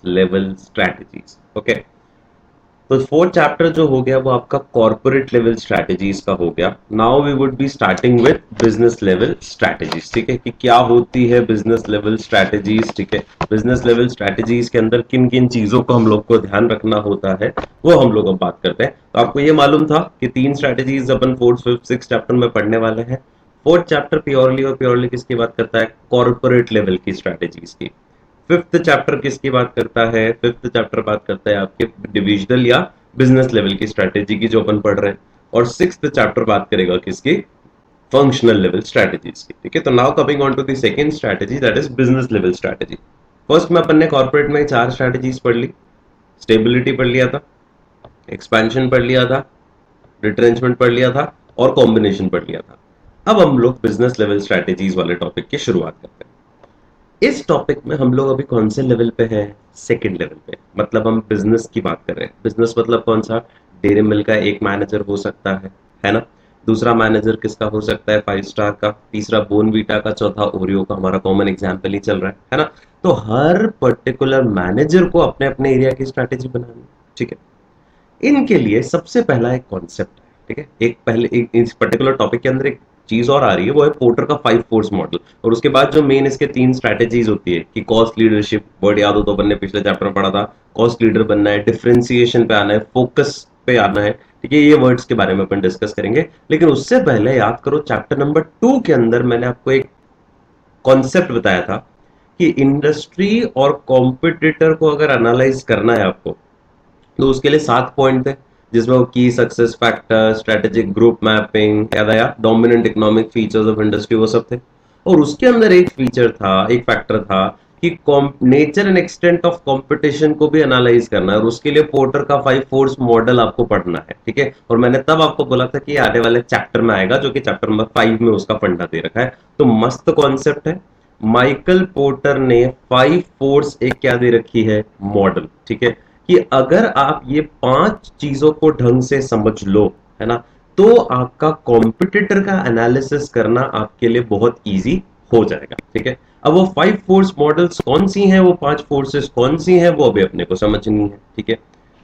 Level strategies. Okay, तो fourth chapter जो हो गया वो आपका कॉर्पोरेट लेवल स्ट्रैटेजीज का हो गया। Now we would be starting with business level strategies. ठीक है, कि क्या होती है बिजनेस लेवल स्ट्रैटेजीज। ठीक है, बिजनेस लेवल स्ट्रैटेजीज के अंदर किन किन चीजों को हम लोग को ध्यान रखना होता है वो हम लोग अब बात करते हैं। तो आपको ये मालूम था कि तीन स्ट्रैटेजीज अपन फोर्थ फिफ्थ सिक्स चैप्टर में पढ़ने वाले हैं। फोर्थ चैप्टर प्योरली और प्योरली किसकी बात करता है? कॉर्पोरेट लेवल की स्ट्रैटेजीज की। फिफ्थ चैप्टर किसकी बात करता है? फिफ्थ चैप्टर बात करता है आपके डिविजनल या बिजनेस लेवल की स्ट्रैटेजी की जो अपन पढ़ रहे हैं। और सिक्स्थ चैप्टर बात करेगा किसकी? फंक्शनल लेवल स्ट्रैटेजीज की। ठीक है, तो now coming on to the second strategy, that is business level strategy. First में अपन ने कॉर्पोरेट में चार स्ट्रैटेजीज पढ़ ली। स्टेबिलिटी पढ़ लिया था, एक्सपेंशन पढ़ लिया था, रिट्रेंचमेंट पढ़ लिया था और कॉम्बिनेशन पढ़ लिया था। अब हम लोग बिजनेस लेवल स्ट्रैटेजीज वाले टॉपिक की शुरुआत करते हैं। इस टॉपिक में हम लोग अभी कौन से लेवल पे हैं? सेकंड लेवल पे। मतलब हम बिजनेस की बात कर रहे हैं। बिजनेस मतलब कौन सा? डेयरी मिल्क का एक मैनेजर हो सकता है ना? दूसरा मैनेजर किसका हो सकता है? 5 स्टार का। तीसरा बोनवीटा का। चौथा ओरियो का। हमारा कॉमन एग्जाम्पल ही चल रहा है ना? तो हर पर्टिकुलर मैनेजर को अपने अपने एरिया की स्ट्रैटेजी बनानी है। ठीक है, इनके लिए सबसे पहला एक कॉन्सेप्ट है। ठीक है, एक पहले एक इस पर्टिकुलर टॉपिक के अंदर एक चीज और आ रही है, वो है पोर्टर का 5 फोर्स मॉडल। और उसके बाद जो मेन इसके तीन स्ट्रैटेजीज होती है कि कॉस्ट लीडरशिप, वर्ड याद हो तो अपन ने पिछले चैप्टर में पढ़ा था। कॉस्ट लीडर बनना है, डिफरेंशिएशन पे आना है, फोकस पे आना है। ठीक है, ये वर्ड्स के बारे में अपन डिस्कस करेंगे। लेकिन उससे पहले याद करो, चैप्टर नंबर 2 के अंदर मैंने आपको एक कॉन्सेप्ट बताया था कि इंडस्ट्री और कॉम्पिटिटर को अगर एनालाइज करना है आपको, तो उसके लिए 7 पॉइंट थे, जिसमें वो की success factor, strategic group mapping, याद आया, dominant economic features of industry, वो सब थे। और उसके अंदर एक फीचर था, एक फैक्टर था कि nature and extent of competition को भी एनालाइज करना है, और उसके लिए पोर्टर का 5 फोर्स मॉडल आपको पढ़ना है। ठीक है, और मैंने तब आपको बोला था कि आने वाले चैप्टर में आएगा, जो कि चैप्टर नंबर 5 में उसका फंडा दे रखा है। तो मस्त कॉन्सेप्ट है। माइकल पोर्टर ने 5 फोर्स एक क्या दे रखी है? मॉडल। ठीक है, कि अगर आप ये 5 चीजों को ढंग से समझ लो, है ना, तो आपका कॉम्पिटिटर का एनालिसिस करना आपके लिए बहुत इजी हो जाएगा। ठीक है, अब वो 5 फोर्स मॉडल्स कौन सी हैं, वो 5 फोर्सेस कौन सी हैं, वो अभी अपने को समझनी है। ठीक है,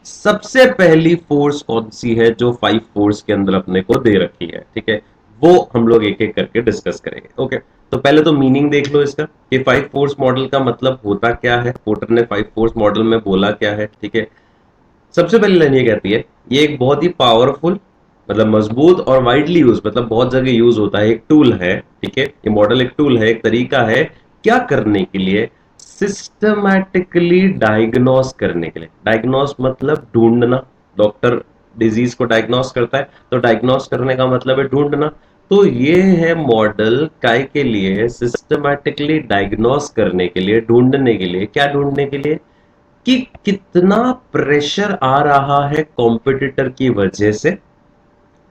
सबसे पहली फोर्स कौन सी है जो 5 फोर्स के अंदर अपने को दे रखी है? ठीक है, वो हम लोग एक एक करके डिस्कस करेंगे। ओके, तो पहले तो मीनिंग देख लो इसका कि 5 फोर्स मॉडल का मतलब होता क्या है, पोर्टर ने 5 फोर्स मॉडल में बोला क्या है। ठीक है, सबसे पहली लाइन ये कहती है, ये एक बहुत ही पावरफुल, मतलब मजबूत और वाइडली यूज, मतलब बहुत जगह यूज होता है, एक टूल है। ठीक है, ये मॉडल एक टूल है, एक तरीका है क्या करने के लिए? सिस्टमैटिकली डायग्नोस करने के लिए। डायग्नोस मतलब ढूंढना। डॉक्टर डिजीज को डायग्नोस करता है, तो डायग्नोस करने का मतलब है ढूंढना। तो ये है मॉडल काय के लिए? सिस्टमैटिकली डायग्नोस करने के लिए, ढूंढने के लिए। क्या ढूंढने के लिए? कि कितना प्रेशर आ रहा है कॉम्पिटिटर की वजह से,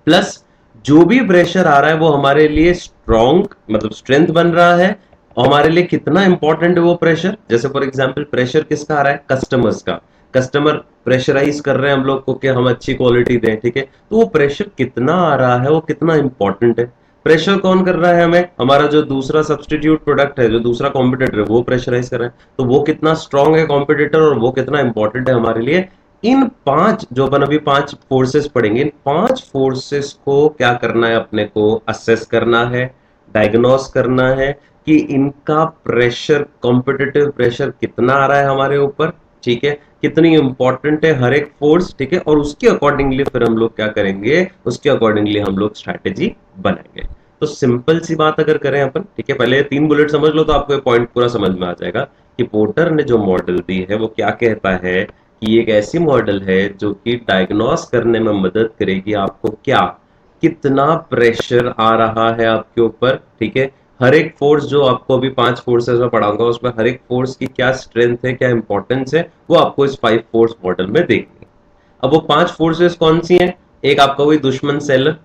प्लस जो भी प्रेशर आ रहा है वो हमारे लिए स्ट्रॉन्ग, मतलब स्ट्रेंथ बन रहा है, और हमारे लिए कितना इंपॉर्टेंट है वो प्रेशर। जैसे फॉर एग्जांपल प्रेशर किसका आ रहा है? कस्टमर्स का। कस्टमर प्रेशराइज कर रहे हैं हम लोग को कि हम अच्छी क्वालिटी दें। ठीक है, तो वो प्रेशर कितना आ रहा है, वो कितना इंपॉर्टेंट है। प्रेशर कौन कर रहा है हमें? हमारा जो दूसरा सब्सटीट्यूट प्रोडक्ट है, जो दूसरा कॉम्पिटिटर है, वो प्रेशराइज कर रहा है। तो वो कितना स्ट्रांग है कॉम्पिटिटर, और वो कितना इंपॉर्टेंट है हमारे लिए। इन 5 जो अपन अभी 5 फोर्सेस पढ़ेंगे, इन 5 फोर्सेस को क्या करना है अपने को? असेस करना है, डायग्नोस करना है कि इनका प्रेशर, कॉम्पिटिटिव प्रेशर कितना आ रहा है हमारे ऊपर। ठीक है, कितनी इंपॉर्टेंट है हर एक फोर्स। ठीक है, और उसके अकॉर्डिंगली फिर हम लोग क्या करेंगे? उसके अकॉर्डिंगली हम लोग स्ट्रैटेजी बनाएंगे। तो सिंपल सी बात अगर करें अपन, ठीक है, पहले 3 बुलेट समझ लो तो आपको ये पॉइंट पूरा समझ में आ जाएगा कि पोर्टर ने जो मॉडल दी है वो क्या कहता है कि ये एक ऐसी मॉडल है जो कि डायग्नोस करने में मदद करेगी आपको, क्या, कितना प्रेशर आ रहा है आपके ऊपर। ठीक है, हर एक फोर्स जो आपको अभी 5 फोर्सेस में पढ़ाऊंगा, उसमें हर एक फोर्स की क्या स्ट्रेंथ है, क्या इंपॉर्टेंस है, वो आपको इस 5 फोर्स मॉडल में देखनी है। अब वो 5 फोर्सेस कौन सी हैं? एक आपका वही दुश्मन सेलर,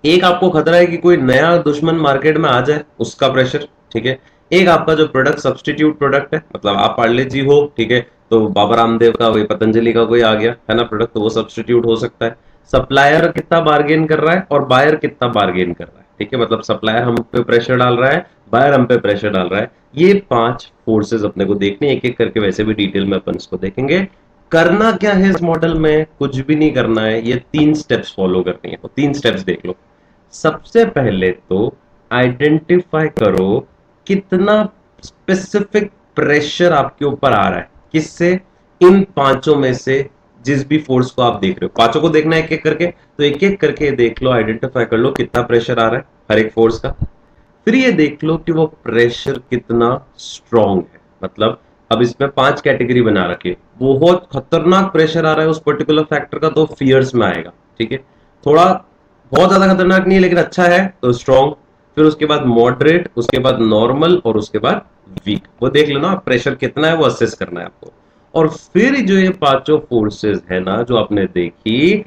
एक आपको खतरा है कि कोई नया दुश्मन मार्केट में आ जाए, उसका प्रेशर। ठीक है, एक आपका जो प्रोडक्ट सब्सटीट्यूट प्रोडक्ट है, मतलब आप पार्ले जी हो, ठीक है, तो बाबा रामदेव का, वही पतंजलि का कोई आ गया है ना प्रोडक्ट, तो वो सब्सटीट्यूट हो सकता है। सप्लायर कितना बार्गेन कर रहा है और बायर कितना बार्गेन कर रहा है। ठीक है, मतलब सप्लायर हम पे प्रेशर डाल रहा है, बायर हम पे प्रेशर डाल रहा है। ये 5 फोर्सेस अपने को देखने, एक एक करके वैसे भी डिटेल में अपन इसको देखेंगे। करना क्या है इस मॉडल में, कुछ भी नहीं करना है, ये 3 स्टेप्स फॉलो करनी है। तो 3 स्टेप्स देख लो। सबसे पहले तो आइडेंटिफाई करो कितना स्पेसिफिक प्रेशर आपके ऊपर आ रहा है, किससे, इन पांचों में से जिस भी फोर्स को आप देख रहे हो। पांचों को देखना है एक एक करके, तो एक एक करके देख लो, आइडेंटिफाई कर लो कितना प्रेशर आ रहा है हर एक फोर्स का। फिर ये देख लो कि वो प्रेशर कितना स्ट्रांग है। मतलब अब इसमें 5 कैटेगरी बना रखी है। बहुत खतरनाक प्रेशर आ रहा है उस पर्टिकुलर फैक्टर का, तो फियर्स में आएगा, ठीक है। थोड़ा बहुत ज्यादा खतरनाक नहीं है लेकिन अच्छा है, तो स्ट्रांग। फिर उसके बाद मॉडरेट, उसके बाद नॉर्मल, और उसके बाद वीक। वो देख लो ना प्रेशर कितना है, वो असेस करना है आपको। और फिर जो ये पांचों फोर्सेस है ना जो आपने देखी,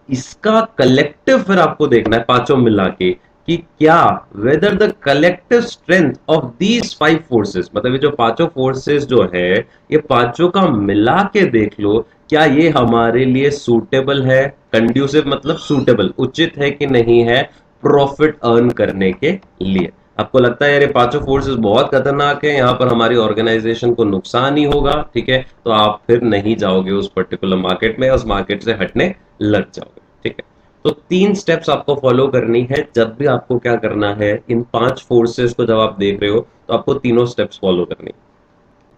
इसका कलेक्टिव फिर आपको देखना है पांचों मिला के, कि क्या whether the collective strength of these 5 forces, मतलब ये जो पांचों फोर्सेस जो है, ये पांचों का मिला के देख लो, क्या ये हमारे लिए सूटेबल है, कंड्यूसिव मतलब सूटेबल, उचित है कि नहीं है प्रॉफिट अर्न करने के लिए। आपको लगता है यार ये पांचों फोर्सेस बहुत खतरनाक है, यहां पर हमारी ऑर्गेनाइजेशन को नुकसान ही होगा, ठीक है, तो आप फिर नहीं जाओगे उस पर्टिकुलर मार्केट में, उस मार्केट से हटने लग जाओगे, ठीक है। तो 3 स्टेप्स आपको फॉलो करनी है जब भी आपको क्या करना है, इन 5 फोर्सेस को जब आप देख रहे हो तो आपको तीनों स्टेप्स फॉलो करनी है।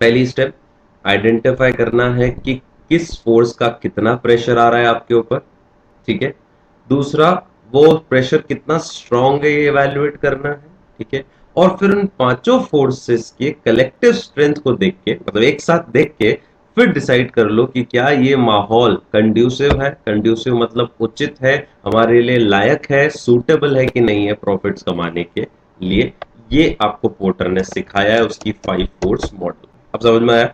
पहली स्टेप, आइडेंटिफाई करना है कि किस फोर्स का कितना प्रेशर आ रहा है आपके ऊपर, ठीक है। दूसरा, वो प्रेशर कितना स्ट्रांग है ये इवैल्यूएट करना है, ठीक है। और फिर उन पांचों फोर्सेस के कलेक्टिव स्ट्रेंथ को देख के, मतलब एक साथ देख के, फिर डिसाइड कर लो कि क्या ये माहौल कंड्यूसिव है, कंड्यूसिव मतलब उचित है, हमारे लिए लायक है, सूटेबल है कि नहीं है प्रॉफिट्स कमाने के लिए। ये आपको पोर्टर ने सिखाया है उसकी 5 फोर्स मॉडल। अब समझ में आया?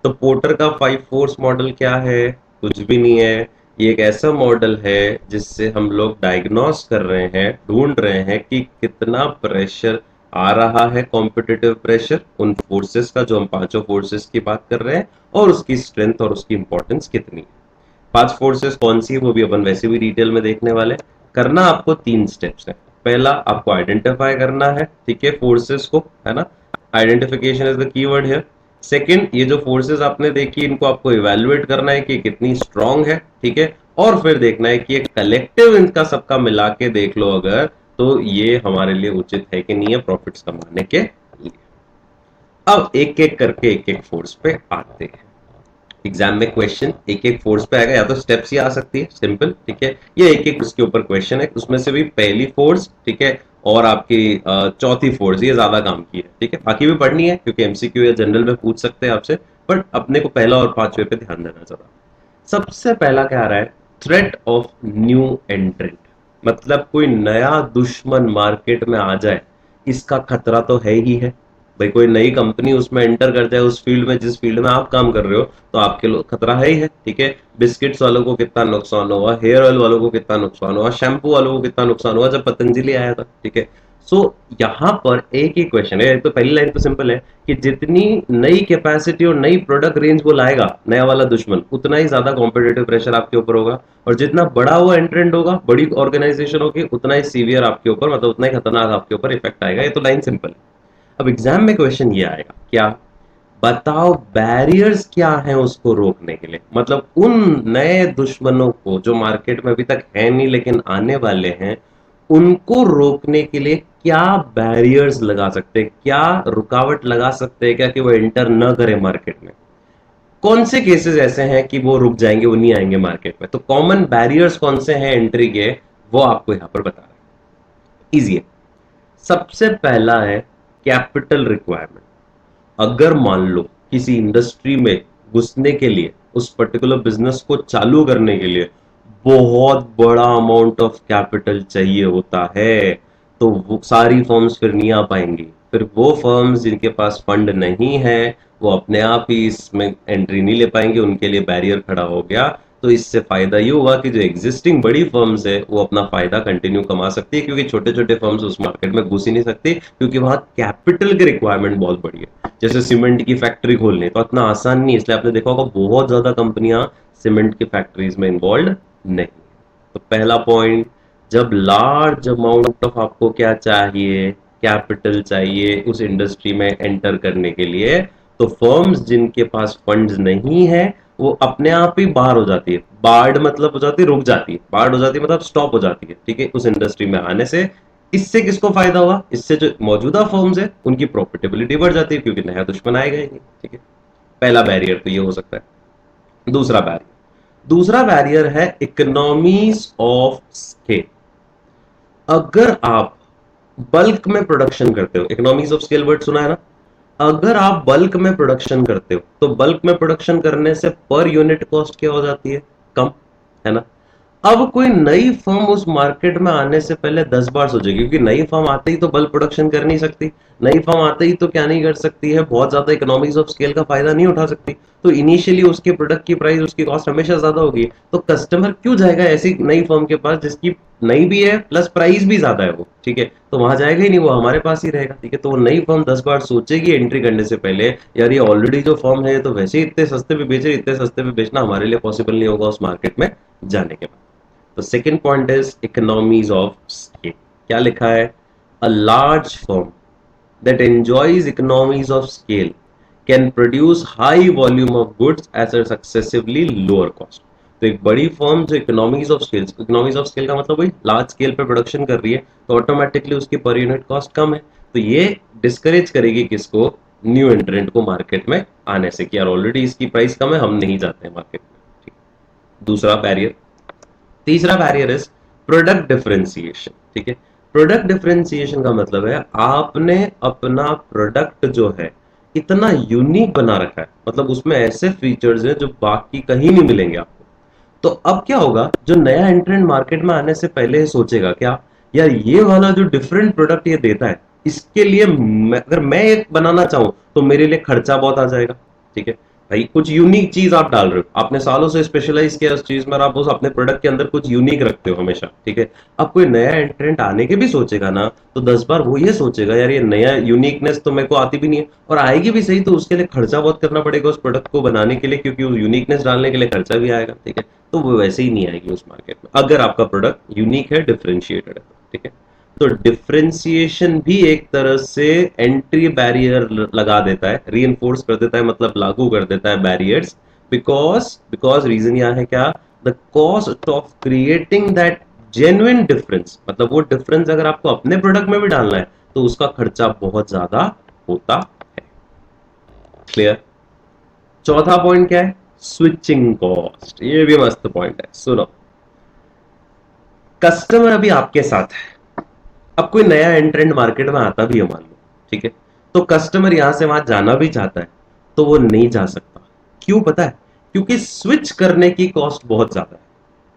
तो पोर्टर का 5 फोर्स मॉडल क्या है? कुछ भी नहीं है, ये एक ऐसा मॉडल है जिससे हम लोग डायग्नोस कर रहे हैं, ढूंढ रहे हैं कि कितना प्रेशर आ रहा है, कॉम्पिटिटिव प्रेशर उन फोर्सेस का जो हम पांचों फोर्सेस की बात कर रहे हैं, और उसकी स्ट्रेंथ और उसकी इंपॉर्टेंस कितनी है। 5 फोर्सेस कौन सी है वो भी अपन वैसे भी डिटेल में देखने वाले। करना आपको 3 स्टेप्स है। पहला, आपको आइडेंटिफाई करना है, ठीक है, फोर्सेस को, है ना। Identification is the keyword here. Second, ये जो फोर्सेस आपने देखी इनको आपको इवैल्यूएट करना है कि कितनी स्ट्रांग है, ठीक है। और फिर देखना है कि ये कलेक्टिव इनका सबका मिला के देख लो अगर, तो ये हमारे लिए उचित है कि नहीं है प्रॉफिट्स कमाने के लिए। अब एक एक करके एक एक फोर्स पे आते हैं। एग्जाम में क्वेश्चन एक एक फोर्स पे आएगा, या तो स्टेप्स ही आ सकती है सिंपल, ठीक है, ये एक एक उसके ऊपर क्वेश्चन है, उसमें से भी पहली फोर्स, ठीक है, और आपकी चौथी फोर्स ये ज्यादा काम की है, ठीक है। बाकी भी पढ़नी है क्योंकि एमसीक्यू या जनरल में पूछ सकते हैं आपसे, बट अपने को पहला और पांचवे पे ध्यान देना जरा। सबसे पहला क्या आ रहा है, थ्रेट ऑफ न्यू एंट्रेंट, मतलब कोई नया दुश्मन मार्केट में आ जाए, इसका खतरा तो है ही है। भाई कोई नई कंपनी उसमें एंटर कर जाए उस फील्ड में जिस फील्ड में आप काम कर रहे हो, तो आपके खतरा है ही है, ठीक है। बिस्किट्स वालों को कितना नुकसान हुआ, हेयर ऑयल वालों को कितना नुकसान हुआ, शैम्पू वालों को कितना नुकसान हुआ जब पतंजलि आया था, ठीक है। सो यहां पर एक ही क्वेश्चन है, तो पहली लाइन तो सिंपल है कि जितनी नई कैपेसिटी और नई प्रोडक्ट रेंज वो लाएगा नया वाला दुश्मन, उतना ही ज्यादा कॉम्पिटेटिव प्रेशर आपके ऊपर होगा, और जितना बड़ा वो एंट्रेंट होगा, बड़ी ऑर्गेनाइजेशन होगी, उतना ही सीवियर आपके ऊपर, मतलब उतना ही खतरनाक आपके ऊपर इफेक्ट आएगा। ये तो लाइन सिंपल है। अब एग्जाम में क्वेश्चन ये आएगा, क्या बताओ बैरियर्स क्या हैं उसको रोकने के लिए, मतलब उन नए दुश्मनों को जो मार्केट में अभी तक है नहीं लेकिन आने वाले हैं, उनको रोकने के लिए क्या बैरियर्स लगा सकते हैं, क्या रुकावट लगा सकते हैं क्या कि वो एंटर न करे मार्केट में। कौन से केसेस ऐसे हैं कि वो रुक जाएंगे, वो नहीं आएंगे मार्केट में, तो कॉमन बैरियर्स कौन से हैं एंट्री के, वो आपको यहां पर बता रहे हैं। इजी है। सबसे पहला है कैपिटल रिक्वायरमेंट। अगर मान लो किसी इंडस्ट्री में घुसने के लिए, उस पर्टिकुलर बिजनेस को चालू करने के लिए बहुत बड़ा अमाउंट ऑफ कैपिटल चाहिए होता है, तो वो सारी फर्म्स फिर नहीं आ पाएंगी। फिर वो फर्म्स जिनके पास फंड नहीं है, वो अपने आप ही इसमें एंट्री नहीं ले पाएंगे, उनके लिए बैरियर खड़ा हो गया। तो इससे फायदा ये हुआ कि जो एग्जिस्टिंग बड़ी फर्म्स है वो अपना फायदा कंटिन्यू कमा सकती है, क्योंकि छोटे छोटे फर्म्स उस मार्केट में घुस ही नहीं सकती, क्योंकि वहां कैपिटल की रिक्वायरमेंट बहुत बड़ी है। जैसे सीमेंट की फैक्ट्री खोलनी तो इतना आसान नहीं, इसलिए आपने देखा होगा बहुत ज्यादा कंपनियां सीमेंट की फैक्ट्रीज में इन्वॉल्व नहीं। तो पहला पॉइंट, जब लार्ज अमाउंट ऑफ आपको क्या चाहिए, कैपिटल चाहिए उस इंडस्ट्री में एंटर करने के लिए, तो फर्म्स जिनके पास फंड्स नहीं है वो अपने आप ही बाहर हो जाती है। बार्ड मतलब हो जाती है, रुक जाती है, बार्ड हो जाती है मतलब स्टॉप हो जाती है, ठीक है, उस इंडस्ट्री में आने से। इससे किसको फायदा हुआ? इससे जो मौजूदा फर्म्स है उनकी प्रॉफिटेबिलिटी बढ़ जाती है क्योंकि नया दुश्मन आएगा ही नहीं, ठीक है। पहला बैरियर तो ये हो सकता है। दूसरा बैरियर है इकोनॉमीज ऑफ स्केल। अगर आप बल्क में प्रोडक्शन करते हो, इकोनॉमीज ऑफ स्केल वर्ड सुना है ना? अगर आप बल्क में प्रोडक्शन करते हो तो बल्क में प्रोडक्शन करने से पर यूनिट कॉस्ट क्या हो जाती है? कम, है ना? अब कोई नई फर्म उस मार्केट में आने से पहले 10 बार सोचेगी, क्योंकि नई फर्म आते ही तो बल्क प्रोडक्शन कर नहीं सकती। नई फर्म आते ही तो क्या नहीं कर सकती है, बहुत ज्यादा इकोनॉमिक्स ऑफ स्केल का फायदा नहीं उठा सकती। तो इनिशियली उसके प्रोडक्ट की प्राइस, उसकी कॉस्ट हमेशा ज्यादा होगी। तो कस्टमर क्यों जाएगा ऐसी नई फर्म के पास जिसकी नई भी है प्लस प्राइस भी ज्यादा है वो, ठीक है? तो वहां जाएगा ही नहीं, वो हमारे पास ही रहेगा, ठीक है। तो वो नई फर्म 10 बार सोचेगी एंट्री करने से पहले, यार ये ऑलरेडी जो फर्म है तो वैसे ही इतने सस्ते पे बेचे, इतने सस्ते पे बेचना हमारे लिए पॉसिबल नहीं होगा उस मार्केट में जाने के बाद। तो second point is economies of scale. क्या लिखा है? A large firm that enjoys economies of scale can produce high volume of goods at a successively lower cost। तो एक बड़ी फर्म जो इकोनॉमीज ऑफ स्केल का मतलब वही लार्ज स्केल पे प्रोडक्शन कर रही है, तो ऑटोमेटिकली उसकी पर यूनिट कॉस्ट कम है। तो ये डिस्करेज करेगी किसको? न्यू एंट्रेंट को मार्केट में आने से, कि यार ऑलरेडी इसकी प्राइस कम है, हम नहीं जाते हैं मार्केट में, ठीक। दूसरा बैरियर। तीसरा बैरियर इज प्रोडक्ट डिफरेंशिएशन, ठीक है। प्रोडक्ट डिफरेंशिएशन का मतलब है आपने अपना प्रोडक्ट जो है इतना यूनिक बना रखा है, मतलब उसमें ऐसे फीचर्स हैं जो बाकी कहीं नहीं मिलेंगे आपको। तो अब क्या होगा, जो नया एंट्रेंट मार्केट में आने से पहले सोचेगा क्या, यार ये वाला जो डिफरेंट प्रोडक्ट ये देता है, इसके लिए अगर मैं एक बनाना चाहूं तो मेरे लिए खर्चा बहुत आ जाएगा, ठीक है। भाई कुछ यूनिक चीज आप डाल रहे हो, आपने सालों से स्पेशलाइज किया उस चीज में, और आप उस अपने प्रोडक्ट के अंदर कुछ यूनिक रखते हो हमेशा, ठीक है। अब कोई नया एंट्रेंट आने के भी सोचेगा ना, तो 10 बार वो ये सोचेगा, यार ये नया यूनिकनेस तो मेरे को आती भी नहीं है, और आएगी भी सही तो उसके लिए खर्चा बहुत करना पड़ेगा उस प्रोडक्ट को बनाने के लिए, क्योंकि वो यूनिकनेस डालने के लिए खर्चा भी आएगा, ठीक है। तो वो वैसे ही नहीं आएगी उस मार्केट में अगर आपका प्रोडक्ट यूनिक है, डिफरेंशिएटेड है, ठीक है। तो डिफरेंशिएशन भी एक तरह से एंट्री बैरियर लगा देता है, रीइंफोर्स कर देता है, मतलब लागू कर देता है बैरियर्स। बिकॉज बिकॉज रीजन यहां है क्या? The cost of creating that genuine difference, मतलब वो डिफरेंस अगर आपको अपने प्रोडक्ट में भी डालना है तो उसका खर्चा बहुत ज्यादा होता है। क्लियर? चौथा पॉइंट क्या है? Switching cost. ये भी मस्त पॉइंट है, सुनो। कस्टमर अभी आपके साथ है, अब कोई नया एंट्रेंट मार्केट में आता भी है मान लो, ठीक है, तो कस्टमर यहां से वहां जाना भी चाहता है तो वो नहीं जा सकता। क्यों पता है? क्योंकि स्विच करने की कॉस्ट बहुत ज्यादा है।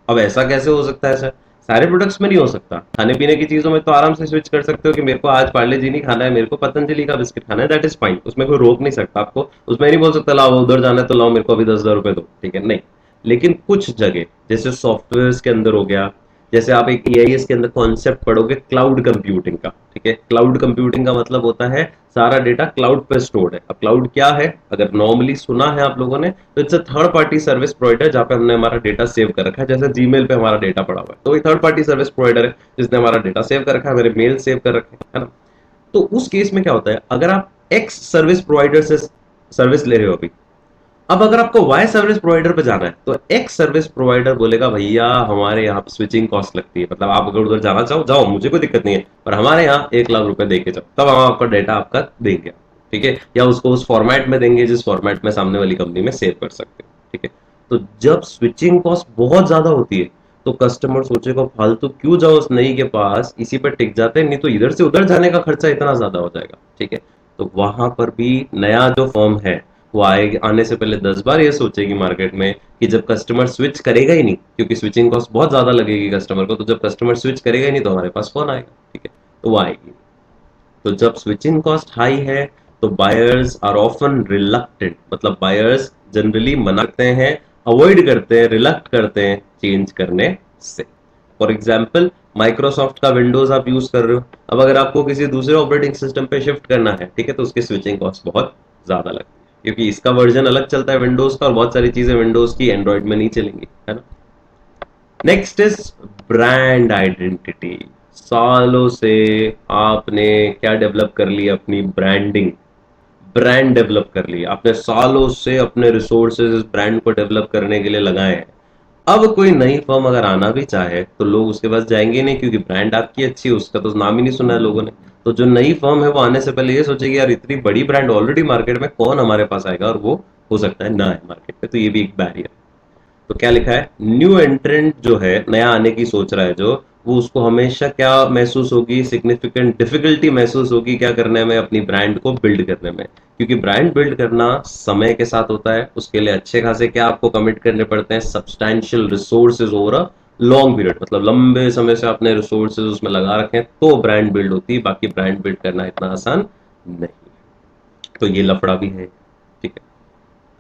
अब ऐसा कैसे हो सकता है सर? सारे प्रोडक्ट्स में नहीं हो सकता। खाने पीने की चीजों में तो आराम से स्विच कर सकते हो कि मेरे को आज पार्ले जी नहीं खाना है, मेरे को पतंजलि का बिस्किट खाना है, दैट इज फाइन, उसमें कोई रोक नहीं सकता आपको। उसमें नहीं बोल सकता लाओ उधर जाना है तो लाओ मेरे को अभी 10,000 रुपए दो, ठीक है, नहीं। लेकिन कुछ जगह जैसे सॉफ्टवेयर के अंदर हो गया, जैसे आप एक एआईएस के अंदर कॉन्सेप्ट पढ़ोगे क्लाउड कंप्यूटिंग का, ठीक है। क्लाउड कंप्यूटिंग का मतलब होता है सारा डेटा क्लाउड पे स्टोर्ड है। अब क्लाउड क्या है? अगर नॉर्मली सुना है आप लोगों ने तो it's a third party service provider जहां पे हमने हमारा डेटा सेव कर रखा है, जैसे जीमेल पे हमारा डेटा पड़ा हुआ है, तो ये थर्ड पार्टी सर्विस प्रोवाइडर है जिसने हमारा डेटा सेव कर रखा है, मेरे मेल सेव कर रखे है ना। तो उस केस में क्या होता है, अगर आप एक्स सर्विस प्रोवाइडर से सर्विस ले रहे हो अभी, अब अगर आपको वाई सर्विस प्रोवाइडर पे जाना है तो एक्स सर्विस प्रोवाइडर बोलेगा भैया हमारे यहाँ पे स्विचिंग कॉस्ट लगती है, मतलब आप अगर उधर जाना चाहो जाओ, मुझे कोई दिक्कत नहीं है, पर हमारे यहाँ 1 लाख रुपए दे के जाओ, तब हम आपका डेटा आपका देंगे, ठीक है, या उसको उस फॉर्मेट में देंगे जिस फॉर्मेट में सामने वाली कंपनी में सेव कर सकते हो, ठीक है। तो जब स्विचिंग कॉस्ट बहुत ज्यादा होती है तो कस्टमर सोचेगा फालतू क्यों जाओ उस नई के पास, इसी पर टिक जाते हैं, नहीं तो इधर से उधर जाने का खर्चा इतना ज्यादा हो जाएगा, ठीक है। तो वहां पर भी नया जो फर्म है वो आएगी, आने से पहले 10 बार ये सोचेगी मार्केट में कि जब कस्टमर स्विच करेगा ही नहीं, क्योंकि स्विचिंग कॉस्ट बहुत ज्यादा लगेगी कस्टमर को, तो जब कस्टमर स्विच करेगा ही नहीं तो हमारे पास फोन आएगा, ठीक है, तो वो आएगी। तो जब स्विचिंग कॉस्ट हाई है तो बायर्स आर ऑफन रिलक्टेंट, मतलब बायर्स जनरली मना करते हैं, अवॉइड करते हैं, रिलक्ट करते हैं चेंज करने से। फॉर एग्जाम्पल माइक्रोसॉफ्ट का विंडोज आप यूज कर रहे हो, अब अगर आपको किसी दूसरे ऑपरेटिंग सिस्टम पे शिफ्ट करना है, ठीक है, तो उसकी स्विचिंग कॉस्ट बहुत ज्यादा लगती है, क्योंकि इसका वर्जन अलग चलता है विंडोज का, और बहुत सारी चीजें विंडोज की एंड्रॉइड में नहीं चलेंगी, है ना। Next is brand identity. सालों से आपने क्या डेवलप कर लिया, अपनी ब्रांडिंग, ब्रांड डेवलप कर लिया आपने, सालों से अपने रिसोर्सेज इस ब्रांड को डेवलप करने के लिए लगाए हैं। अब कोई नई फर्म अगर आना भी चाहे तो लोग उसके पास जाएंगे नहीं, क्योंकि ब्रांड आपकी अच्छी है, उसका तो नाम ही नहीं सुना है लोगों ने। तो जो नई फर्म है वो आने से पहले ये सोचेगी यार इतनी बड़ी ब्रांड ऑलरेडी मार्केट में, कौन हमारे पास आएगा, और वो हो सकता है ना है मार्केट में, तो ये भी एक बैरियर। तो क्या लिखा है, न्यू एंट्रेंट जो है, नया आने की सोच रहा है जो, वो उसको हमेशा क्या महसूस होगी, सिग्निफिकेंट डिफिकल्टी महसूस होगी क्या करने में, अपनी ब्रांड को बिल्ड करने में। क्योंकि ब्रांड बिल्ड करना समय के साथ होता है, उसके लिए अच्छे खासे क्या आपको कमिट करने पड़ते हैं, substantial resources over a long period, मतलब लंबे समय से आपने रिसोर्सेज उसमें लगा रखे हैं तो ब्रांड बिल्ड होती है, बाकी ब्रांड बिल्ड करना इतना आसान नहीं। तो ये लफड़ा भी है, ठीक है।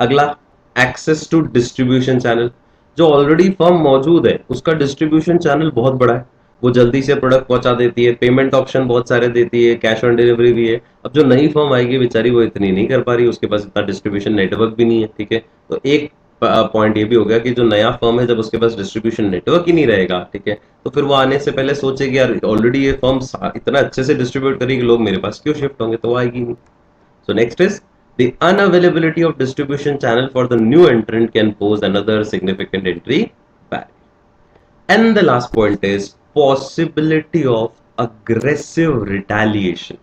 अगला, एक्सेस टू डिस्ट्रीब्यूशन चैनल। जो ऑलरेडी फर्म मौजूद है उसका डिस्ट्रीब्यूशन चैनल बहुत बड़ा है, वो जल्दी से प्रोडक्ट पहुंचा देती है, पेमेंट ऑप्शन बहुत सारे देती है, कैश ऑन डिलीवरी भी है। अब जो नई फर्म आएगी बेचारी वो इतनी नहीं कर पा रही, उसके पास इतना डिस्ट्रीब्यूशन नेटवर्क भी नहीं है, ठीक है। तो एक पॉइंट ये भी हो गया कि जो नया फर्म है जब उसके पास डिस्ट्रीब्यूशन नेटवर्क ही नहीं रहेगा, ठीक है, तो फिर वो आने से पहले सोचेगी यार ऑलरेडी ये फर्म इतना अच्छे से डिस्ट्रीब्यूट करेगी, लोग मेरे पास क्यों शिफ्ट होंगे, तो वो आएगी नहीं। So next is the unavailability of distribution channel for the new entrant can pose another significant entry barrier. And the last point is possibility of aggressive retaliation.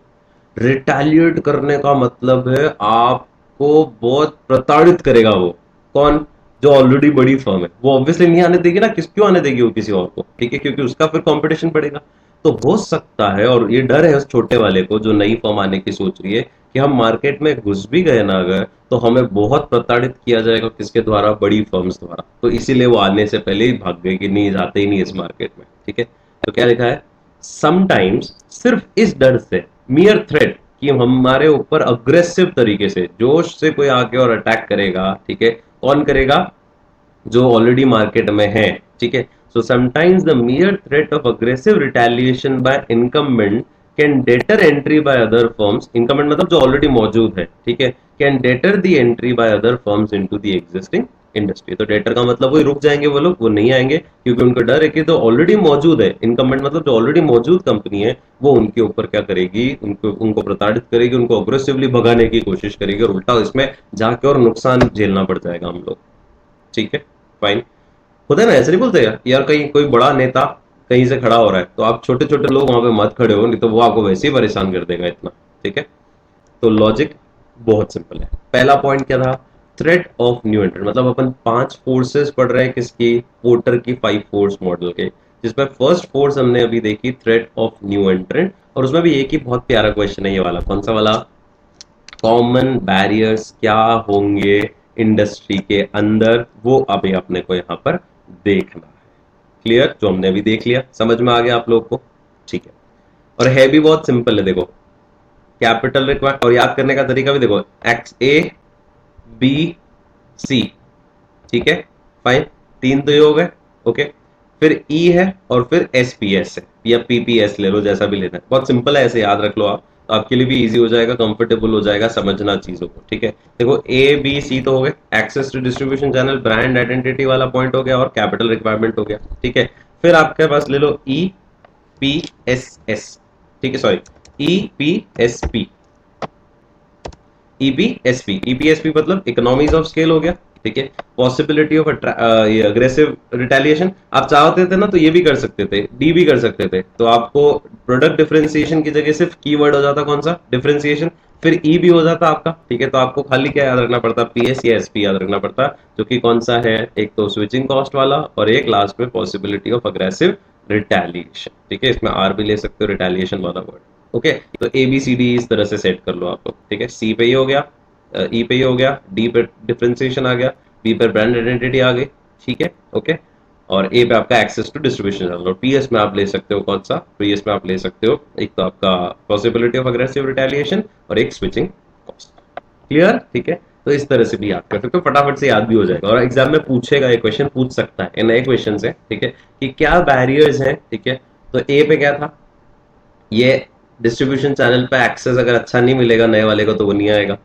Retaliate करने का मतलब है आपको बहुत प्रताड़ित करेगा वो। कौन? जो ऑलरेडी बड़ी फर्म है, वो ऑब्वियसली नहीं आने देगी ना, क्यों आने देगी वो किसी और को, ठीक है, क्योंकि उसका फिर कंपटीशन बढ़ेगा। तो हो सकता है, और ये डर है उस छोटे वाले को जो नई फर्म आने की सोच रही है, कि हम मार्केट में घुस भी गए ना अगर, तो हमें बहुत प्रताड़ित किया जाएगा, किसके द्वारा, बड़ी फर्म्स द्वारा। तो इसीलिए वो आने से पहले ही भाग गए कि नहीं, जाते ही नहीं इस मार्केट में, ठीक है। तो क्या लिखा है, समटाइम्स सिर्फ इस डर से, मियर थ्रेट, कि हमारे ऊपर अग्रेसिव तरीके से, जोश से कोई आके और अटैक करेगा, ठीक है, कौन करेगा, जो ऑलरेडी मार्केट में है, ठीक है। So sometimes the mere threat of aggressive retaliation by incumbent can deter entry by other firms, incumbent मतलब जो ऑलरेडी मौजूद है, ठीक है, can deter the entry by other firms into the existing industry. तो डेटर का मतलब वही, रुक जाएंगे वो लोग, वो नहीं आएंगे, क्योंकि उनको डर है कि तो ऑलरेडी मौजूद है, इनकम्बेंट मतलब जो ऑलरेडी मौजूद कंपनी है, वो उनके ऊपर क्या करेगी, उनको प्रताड़ित करेगी, उनको अग्रेसिवली भगाने की कोशिश करेगी, और उल्टा इसमें जाके और नुकसान झेलना पड़ जाएगा हम लोग, ठीक है, फाइन। होता है ना, ऐसे नहीं बोलते यार, कहीं कोई बड़ा नेता कहीं से खड़ा हो रहा है तो आप छोटे छोटे लोग वहां पे मत खड़े हो, नहीं तो वो आपको वैसे ही परेशान कर देगा इतना, ठीक है। तो लॉजिक बहुत सिंपल है। पहला पॉइंट क्या था, थ्रेट ऑफ न्यू एंट्रेंट, मतलब अपन 5 फोर्सेस पढ़ रहे हैं किसकी, पोर्टर की 5 फोर्स मॉडल के, जिसमें फर्स्ट फोर्स हमने अभी देखी थ्रेट ऑफ न्यू एंट्रेंट, और उसमें भी एक ही बहुत प्यारा क्वेश्चन है ये वाला, कौन सा वाला, कॉमन बैरियर्स क्या होंगे इंडस्ट्री के अंदर, वो अभी अपने को यहां पर देखना है। क्लियर, जो हमने अभी देख लिया, समझ में आ गया आप लोग को, ठीक है। और है भी बहुत सिंपल है, देखो, कैपिटल रिक्वायर, और याद करने का तरीका भी देखो, एक्स ए बी सी, ठीक है, फाइन, 3 तो ये हो गए, ओके। फिर ई है और फिर एस पी एस है, या पीपीएस ले लो, जैसा भी लेना है, बहुत सिंपल है, ऐसे याद रख लो आप, तो आपके लिए भी इजी हो जाएगा, कंफर्टेबल हो जाएगा समझना चीजों को, ठीक है। देखो ए बी सी तो हो गए, access to distribution channel, brand identity वाला पॉइंट हो गया, और कैपिटल रिक्वायरमेंट हो गया, ठीक है। फिर आपके पास ले लो ई पी एस एस, ठीक है, sorry, E P S P, EPSP, EPSP मतलब इकोनॉमीज ऑफ स्केल हो गया, ठीक है। पॉसिबिलिटी ऑफ ये अग्रेसिव रिटेलिएशन, आप चाहते थे ना तो ये भी कर सकते थे, डी भी कर सकते थे, तो आपको प्रोडक्ट डिफरेंशिएशन की जगह सिर्फ कीवर्ड हो जाता, कौन सा, डिफरेंशिएशन, फिर ई भी हो जाता आपका, ठीक है। तो आपको खाली क्या याद रखना पड़ता, पीएस या एसपी याद रखना पड़ता, जो कि कौन सा है, एक तो स्विचिंग कॉस्ट वाला, और एक लास्ट में पॉसिबिलिटी ऑफ अग्रेसिव रिटेलिएशन, ठीक है। इसमें आर भी ले सकते हो, रिटेलिएशन वाला वर्ड, ओके। तो ए बी सी डी इस तरह से सेट कर लो आप लोग, ठीक है। सी पे ही हो गया, ई पे ही हो गया, डी पे डिफरेंशिएशन आ गया, बी पे ब्रांड आइडेंटिटी आ गई, ठीक है, ओके। और ए पे आपका एक्सेस टू डिस्ट्रीब्यूशन चैनल, और पीएस में आप ले सकते हो कौन सा, पीएस में आप ले सकते हो एक तो आपका पॉसिबिलिटी ऑफ अग्रेसिव रिटेलिएशन, और एक स्विचिंग कॉस्ट। क्लियर, ठीक है। तो इस तरह से भी याद कर सकते हो, फटाफट से याद भी हो जाएगा, और एग्जाम में पूछेगा, ये क्वेश्चन पूछ सकता है, नए क्वेश्चन है, ठीक है, कि क्या बैरियर्स हैं, ठीक है। तो ए पे क्या था, ये डिस्ट्रीब्यूशन चैनल पे एक्सेस अगर अच्छा नहीं मिलेगा नए वाले को तो वो नहीं आएगा।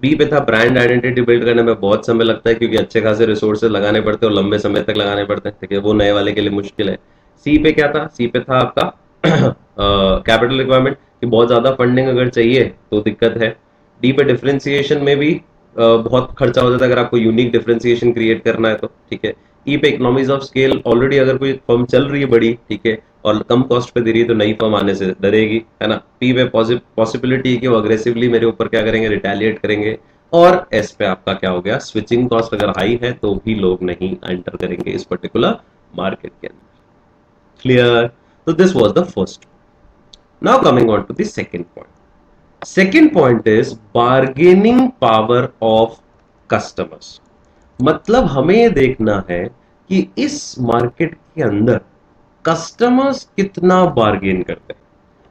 बी पे था ब्रांड आइडेंटिटी बिल्ड करने में बहुत समय लगता है, क्योंकि अच्छे खासे रिसोर्सेज लगाने पड़ते हैं और लंबे समय तक लगाने पड़ते हैं, ठीक है, वो नए वाले के लिए मुश्किल है। सी पे क्या था, सी पे था आपका कैपिटल रिक्वायरमेंट कि बहुत ज्यादा फंडिंग अगर चाहिए तो दिक्कत है। डी पे डिफरेंशिएशन में भी बहुत खर्चा हो जाता है अगर आपको यूनिक डिफरेंशिएशन क्रिएट करना है तो, ठीक है। ई पे इकोनॉमीज ऑफ स्केल, ऑलरेडी अगर कोई फर्म चल रही है बड़ी, ठीक है, और कम कॉस्ट पे दे रही है तो नई फर्म आने से डरेगी, है ना। पी पे पॉसिबिलिटी है कि वो अग्रेसिवली मेरे ऊपर क्या करेंगे, रिटेलिएट करेंगे। और एस पे आपका क्या हो गया, स्विचिंग कॉस्ट अगर हाई है तो भी लोग नहीं एंटर करेंगे इस पर्टिकुलर मार्केट के अंदर। क्लियर? तो this was the first. Now coming on to the second point. Second point is bargaining power of customers. मतलब हमें ये देखना है कि इस मार्केट के अंदर कस्टमर्स कितना बार्गेन करते हैं,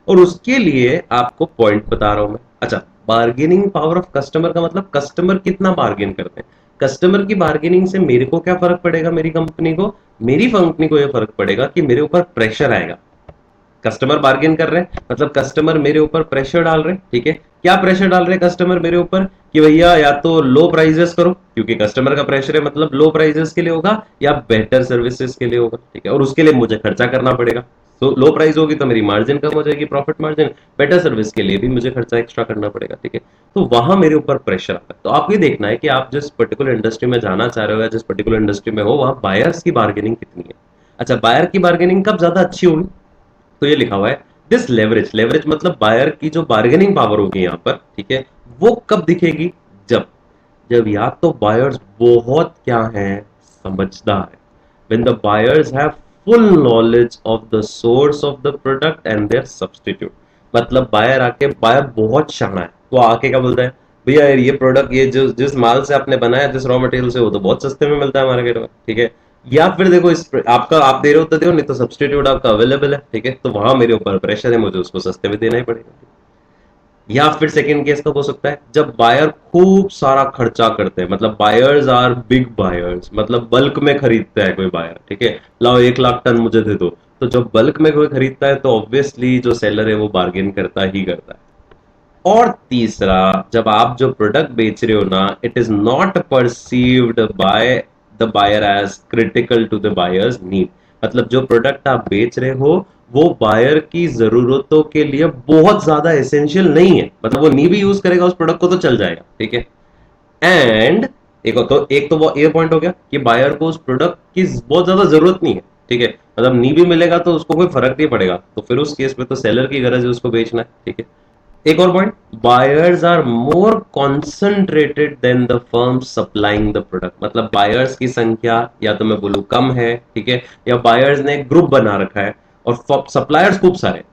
और उसके लिए आपको पॉइंट बता रहा हूं मैं। अच्छा, बार्गेनिंग पावर ऑफ कस्टमर का मतलब कस्टमर कितना बार्गेन करते हैं। कस्टमर की बार्गेनिंग से मेरे को क्या फर्क पड़ेगा, मेरी कंपनी को, मेरी कंपनी को यह फर्क पड़ेगा कि मेरे ऊपर प्रेशर आएगा। कस्टमर बार्गेन कर रहे हैं मतलब कस्टमर मेरे ऊपर प्रेशर डाल रहे हैं, ठीक है। क्या प्रेशर डाल रहे हैं कस्टमर मेरे ऊपर, कि भैया या तो लो प्राइजेस करो, क्योंकि कस्टमर का प्रेशर है, मतलब लो प्राइजेस के लिए होगा, या बेटर सर्विसेज के लिए होगा, ठीक है, और उसके लिए मुझे खर्चा करना पड़ेगा। तो लो प्राइस होगी तो मेरी मार्जिन कम हो जाएगी, प्रॉफिट मार्जिन। बेटर सर्विस के लिए भी मुझे खर्चा एक्स्ट्रा करना पड़ेगा, ठीक है। तो वहां मेरे ऊपर प्रेशर आता है। तो आपको ये देखना है कि आप जिस पर्टिकुलर इंडस्ट्री में जाना चाह रहे हो या जिस पर्टिकुलर इंडस्ट्री में हो वहां बायर्स की बार्गेनिंग कितनी है। अच्छा, बायर की बार्गेनिंग कब ज्यादा अच्छी होगी, तो ये लिखा हुआ है दिस लेवरेज। लेवरेज मतलब बायर की जो बार्गेनिंग पावर होगी यहां पर, ठीक है, वो कब दिखेगी, जब जब या तो बायर्स बहुत क्या है, समझदार है। when the buyers have full knowledge of the source of the product and their substitute। मतलब बायर बहुत शाना है, वो आके क्या बोलता है, भैया यार ये प्रोडक्ट, ये जो जिस माल से आपने बनाया, जिस रॉ मटेरियल से, वो तो बहुत सस्ते में मिलता है मार्केट में, ठीक है। या फिर देखो इस आपका आप दे रहे हो तो दो, नहीं तो सब्सटीट्यूट आपका अवेलेबल है, ठीक है, तो वहां मेरे ऊपर प्रेशर है, मुझे उसको सस्ते में देना ही पड़ेगा। या फिर सेकंड केस कब हो सकता है, जब बायर खूब सारा खर्चा करते हैं, मतलब बायर्स आर बिग बायर्स, मतलब बल्क में खरीदता है कोई बायर, ठीक है, लाओ 1 लाख टन मुझे दे दो। तो जब बल्क में कोई खरीदता है तो ऑब्वियसली जो सेलर है वो बार्गेन करता ही करता है। और तीसरा, जब आप जो प्रोडक्ट बेच रहे हो ना, it is not perceived by the buyer as critical to the buyers need. मतलब जो प्रोडक्ट आप बेच रहे हो वो बायर की जरूरतों के लिए बहुत ज्यादा एसेंशियल नहीं है, मतलब वो नहीं भी यूज करेगा उस प्रोडक्ट को तो चल जाएगा, ठीक है। एंड एक तो वो ये पॉइंट हो गया कि बायर को उस प्रोडक्ट की बहुत ज्यादा जरूरत नहीं है, ठीक है, मतलब नहीं भी मिलेगा तो उसको कोई फर्क नहीं पड़ेगा, तो फिर उस केस में तो सेलर की गरज है उसको बेचना है, ठीक है। एक और point, buyers are more concentrated than the firm supplying the product. मतलब बायर्स की संख्या या तो मैं बोलूं कम है, ठीक है, या बायर्स ने ग्रुप बना रखा है और सप्लायर्स खूब सारे,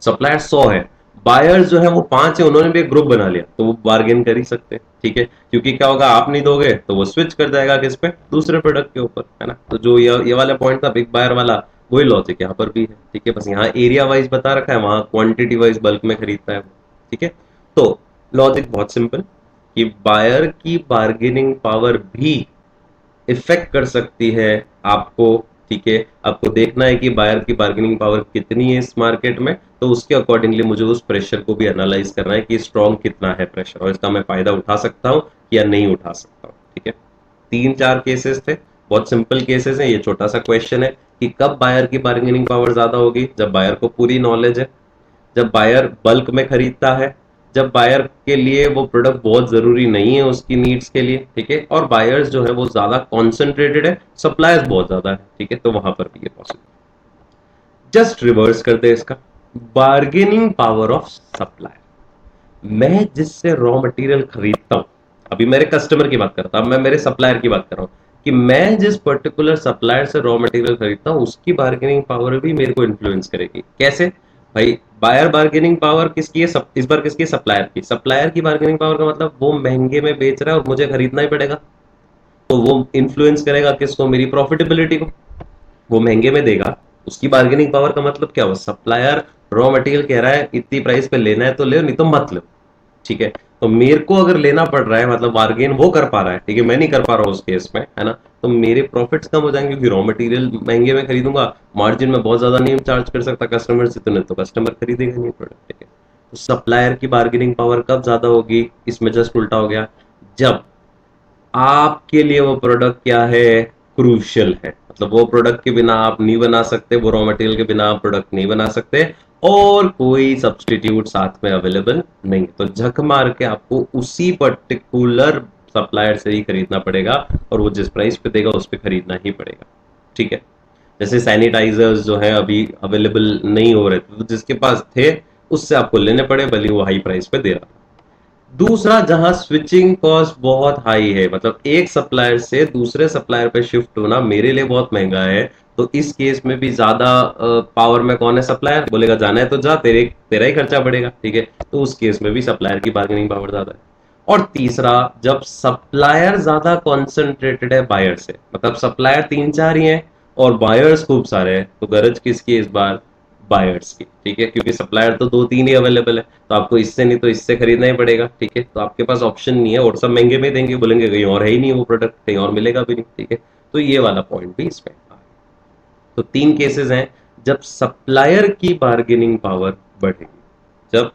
सप्लायर्स 100 है, बायर्स जो है वो 5 है, उन्होंने भी एक ग्रुप बना लिया, तो वो बार्गेन कर ही सकते हैं, ठीक है। क्योंकि क्या होगा, आप नहीं दोगे तो वो स्विच कर जाएगा किस पे, दूसरे प्रोडक्ट के ऊपर, है ना। तो जो ये वाला पॉइंट था बिग बायर वाला, वही लॉजिक यहाँ पर भी है, ठीक है। बस यहाँ एरिया वाइज बता रखा है, वहां क्वांटिटी वाइज बल्क में खरीदता है, ठीक है। तो लॉजिक बहुत सिंपल, कि बायर की बार्गेनिंग पावर भी इफेक्ट कर सकती है आपको, ठीक है। आपको देखना है कि बायर की बार्गेनिंग पावर कितनी है इस मार्केट में, तो उसके अकॉर्डिंगली मुझे उस प्रेशर को भी एनालाइज करना है कि स्ट्रॉन्ग कितना है प्रेशर, और इसका मैं फायदा उठा सकता हूं या नहीं उठा सकता हूं, ठीक है। 3-4 केसेस थे, बहुत सिंपल केसेस है। ये छोटा सा क्वेश्चन है कि कब बायर की बार्गेनिंग पावर ज्यादा होगी, जब बायर को पूरी नॉलेज है, जब बायर बल्क में खरीदता है, जब बायर के लिए वो प्रोडक्ट बहुत जरूरी नहीं है उसकी नीड्स के लिए, ठीक है, और बायर्स जो है वो ज्यादा कॉन्सेंट्रेटेड है, सप्लायर्स बहुत ज्यादा है, ठीक है, तो वहां पर भी ये पॉसिबल। जस्ट रिवर्स करते हैं इसका, बार्गेनिंग पावर ऑफ सप्लायर। मैं जिससे रॉ मटेरियल खरीदता हूं, अभी मेरे कस्टमर की बात करता हूं, मैं मेरे सप्लायर की बात कर रहा हूं, कि मैं जिस पर्टिकुलर सप्लायर से रॉ मटेरियल खरीदता हूं उसकी बार्गेनिंग पावर भी मेरे को इन्फ्लुएंस करेगी। कैसे भाई, बायर बार्गेनिंग पावर किसकी है, इस बार किसकी, सप्लायर की। सप्लायर की बार्गेनिंग पावर का मतलब वो महंगे में बेच रहा है और मुझे खरीदना ही पड़ेगा, तो वो इन्फ्लुएंस करेगा किसको, मेरी प्रॉफिटेबिलिटी को। वो महंगे में देगा, उसकी बार्गेनिंग पावर का मतलब क्या हुआ, सप्लायर रॉ मटेरियल कह रहा है इतनी प्राइस पे लेना है तो ले, नहीं तो मत लो, ठीक है। तो मेरे को अगर लेना पड़ रहा है, मतलब बार्गेन वो कर पा रहा है, ठीक है, मैं नहीं कर पा रहा हूँ उस केस में, है ना, तो मेरे प्रॉफिट्स कम हो जाएंगे, क्योंकि रॉ मटेरियल महंगे में खरीदूंगा, मार्जिन में बहुत ज्यादा नहीं चार्ज कर सकता कस्टमर से, तो कस्टमर खरीदेगा नहीं प्रोडक्ट, ठीक है। तो सप्लायर की बार्गेनिंग पावर कब ज्यादा होगी, इसमें जस्ट उल्टा हो गया, जब आपके लिए वो प्रोडक्ट क्या है, क्रूशियल है, मतलब वो प्रोडक्ट के बिना आप नहीं बना सकते, वो रॉ मटेरियल के बिना आप प्रोडक्ट नहीं बना सकते, और कोई सब्सटीट्यूट साथ में अवेलेबल नहीं है, तो झक मार के आपको उसी पर्टिकुलर सप्लायर से ही खरीदना पड़ेगा, और वो जिस प्राइस पे देगा उस पे खरीदना ही पड़ेगा। ठीक है, जैसे सैनिटाइजर्स जो है अभी अवेलेबल नहीं हो रहे थे, तो जिसके पास थे उससे आपको लेने पड़े, भले वो हाई प्राइस पे दे रहा। दूसरा, जहां स्विचिंग कॉस्ट बहुत हाई है, मतलब एक सप्लायर से दूसरे सप्लायर पे शिफ्ट होना मेरे लिए बहुत महंगा है, तो इस केस में भी ज्यादा पावर में कौन है? सप्लायर। बोलेगा जाना है तो जा, तेरा ही खर्चा बढ़ेगा। ठीक है, तो उस केस में भी सप्लायर की बार्गेनिंग पावर ज्यादा है। और तीसरा, जब सप्लायर ज्यादा कॉन्सेंट्रेटेड है बायर से, मतलब सप्लायर तीन चार ही हैं और बायर्स खूब सारे हैं, तो गरज किसकी इस बार? बायर्स की। ठीक है, क्योंकि सप्लायर तो दो तीन ही अवेलेबल है, तो आपको इससे नहीं तो इससे खरीदना ही पड़ेगा। ठीक है, तो आपके पास ऑप्शन नहीं है, और सब महंगे में देंगे, बोलेंगे कहीं और है ही नहीं वो प्रोडक्ट, कहीं और मिलेगा भी नहीं। ठीक है, तो ये वाला पॉइंट भी इसमें। तो तीन केसेस हैं जब सप्लायर की बार्गेनिंग पावर बढ़ेगी, जब